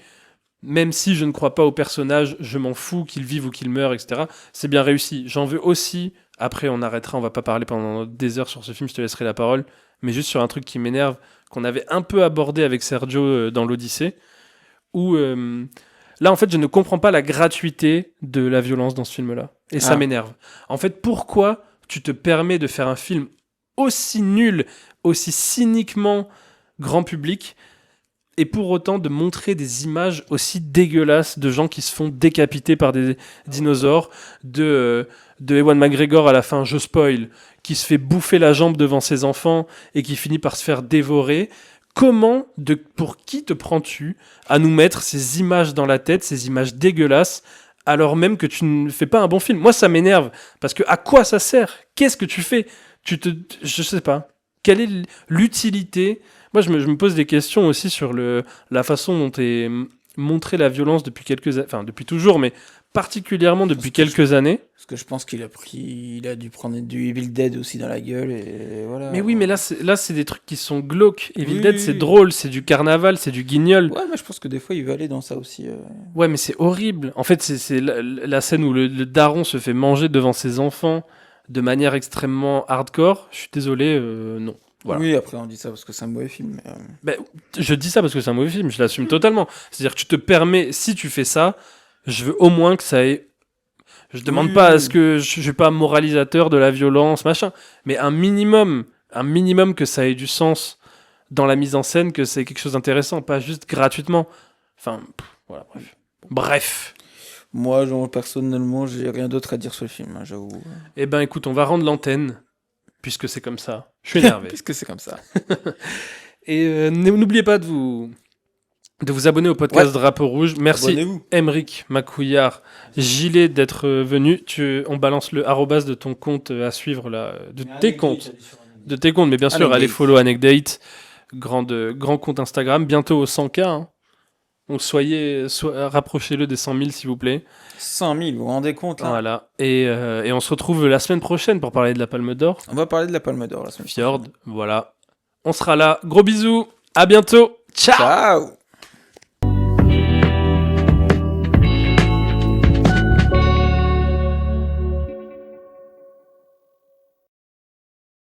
Même si je ne crois pas au personnage, je m'en fous qu'il vive ou qu'il meure, etc. C'est bien réussi. J'en veux aussi. Après, on arrêtera, on va pas parler pendant des heures sur ce film, je te laisserai la parole. Mais juste sur un truc qui m'énerve, qu'on avait un peu abordé avec Sergio dans l'Odyssée, où là, en fait, je ne comprends pas la gratuité de la violence dans ce film-là. Et ça m'énerve. En fait, pourquoi tu te permets de faire un film aussi nul, aussi cyniquement grand public, et pour autant de montrer des images aussi dégueulasses de gens qui se font décapiter par des dinosaures, de Ewan McGregor à la fin, je spoil, qui se fait bouffer la jambe devant ses enfants et qui finit par se faire dévorer. Pour qui te prends-tu à nous mettre ces images dans la tête, ces images dégueulasses, alors même que tu ne fais pas un bon film? Moi, ça m'énerve, parce que à quoi ça sert? Qu'est-ce que tu fais? Je sais pas. Quelle est l'utilité? Moi, je me pose des questions aussi sur la façon dont est montrée la violence depuis depuis toujours, mais particulièrement depuis quelques années. Parce que je pense il a dû prendre du Evil Dead aussi dans la gueule et voilà. Mais oui, mais là, c'est des trucs qui sont glauques. Evil Oui, Dead, oui, c'est oui. drôle, c'est du carnaval, c'est du guignol. Ouais, mais je pense que des fois, il veut aller dans ça aussi. Ouais, mais c'est horrible. En fait, c'est la scène où le daron se fait manger devant ses enfants de manière extrêmement hardcore. Je suis désolé, non. Voilà. Oui, après, on dit ça parce que c'est un mauvais film. Mais, Ben, je dis ça parce que c'est un mauvais film, je l'assume totalement. C'est-à-dire que tu te permets, si tu fais ça, je veux au moins que ça ait... Je demande Oui, pas à oui. ce que... Je suis pas moralisateur de la violence, machin. Mais un minimum que ça ait du sens dans la mise en scène, que c'est quelque chose d'intéressant, pas juste gratuitement. Enfin, voilà, bref. Bref. Moi, genre, personnellement, j'ai rien d'autre à dire sur le film, hein, j'avoue. Eh ben, écoute, on va rendre l'antenne, puisque c'est comme ça. Je suis énervé. Puisque c'est comme ça. Et n'oubliez pas de vous abonner au podcast Drapeau Rouge. Merci Abonnez-vous. Emric Macouillard, Gilet d'être venu. On balance le arrobas de ton compte à suivre là, de tes comptes, mais bien sûr, Anecdate. allez follow Anecdate, grand compte Instagram, bientôt aux 100K. Hein. Donc rapprochez-le des 100 000 s'il vous plaît. 100 000, vous vous rendez compte là? Voilà. Et on se retrouve la semaine prochaine pour parler de la Palme d'Or. On va parler de la Palme d'Or la semaine Fjord, voilà. On sera là. Gros bisous. À bientôt. Ciao. Ciao.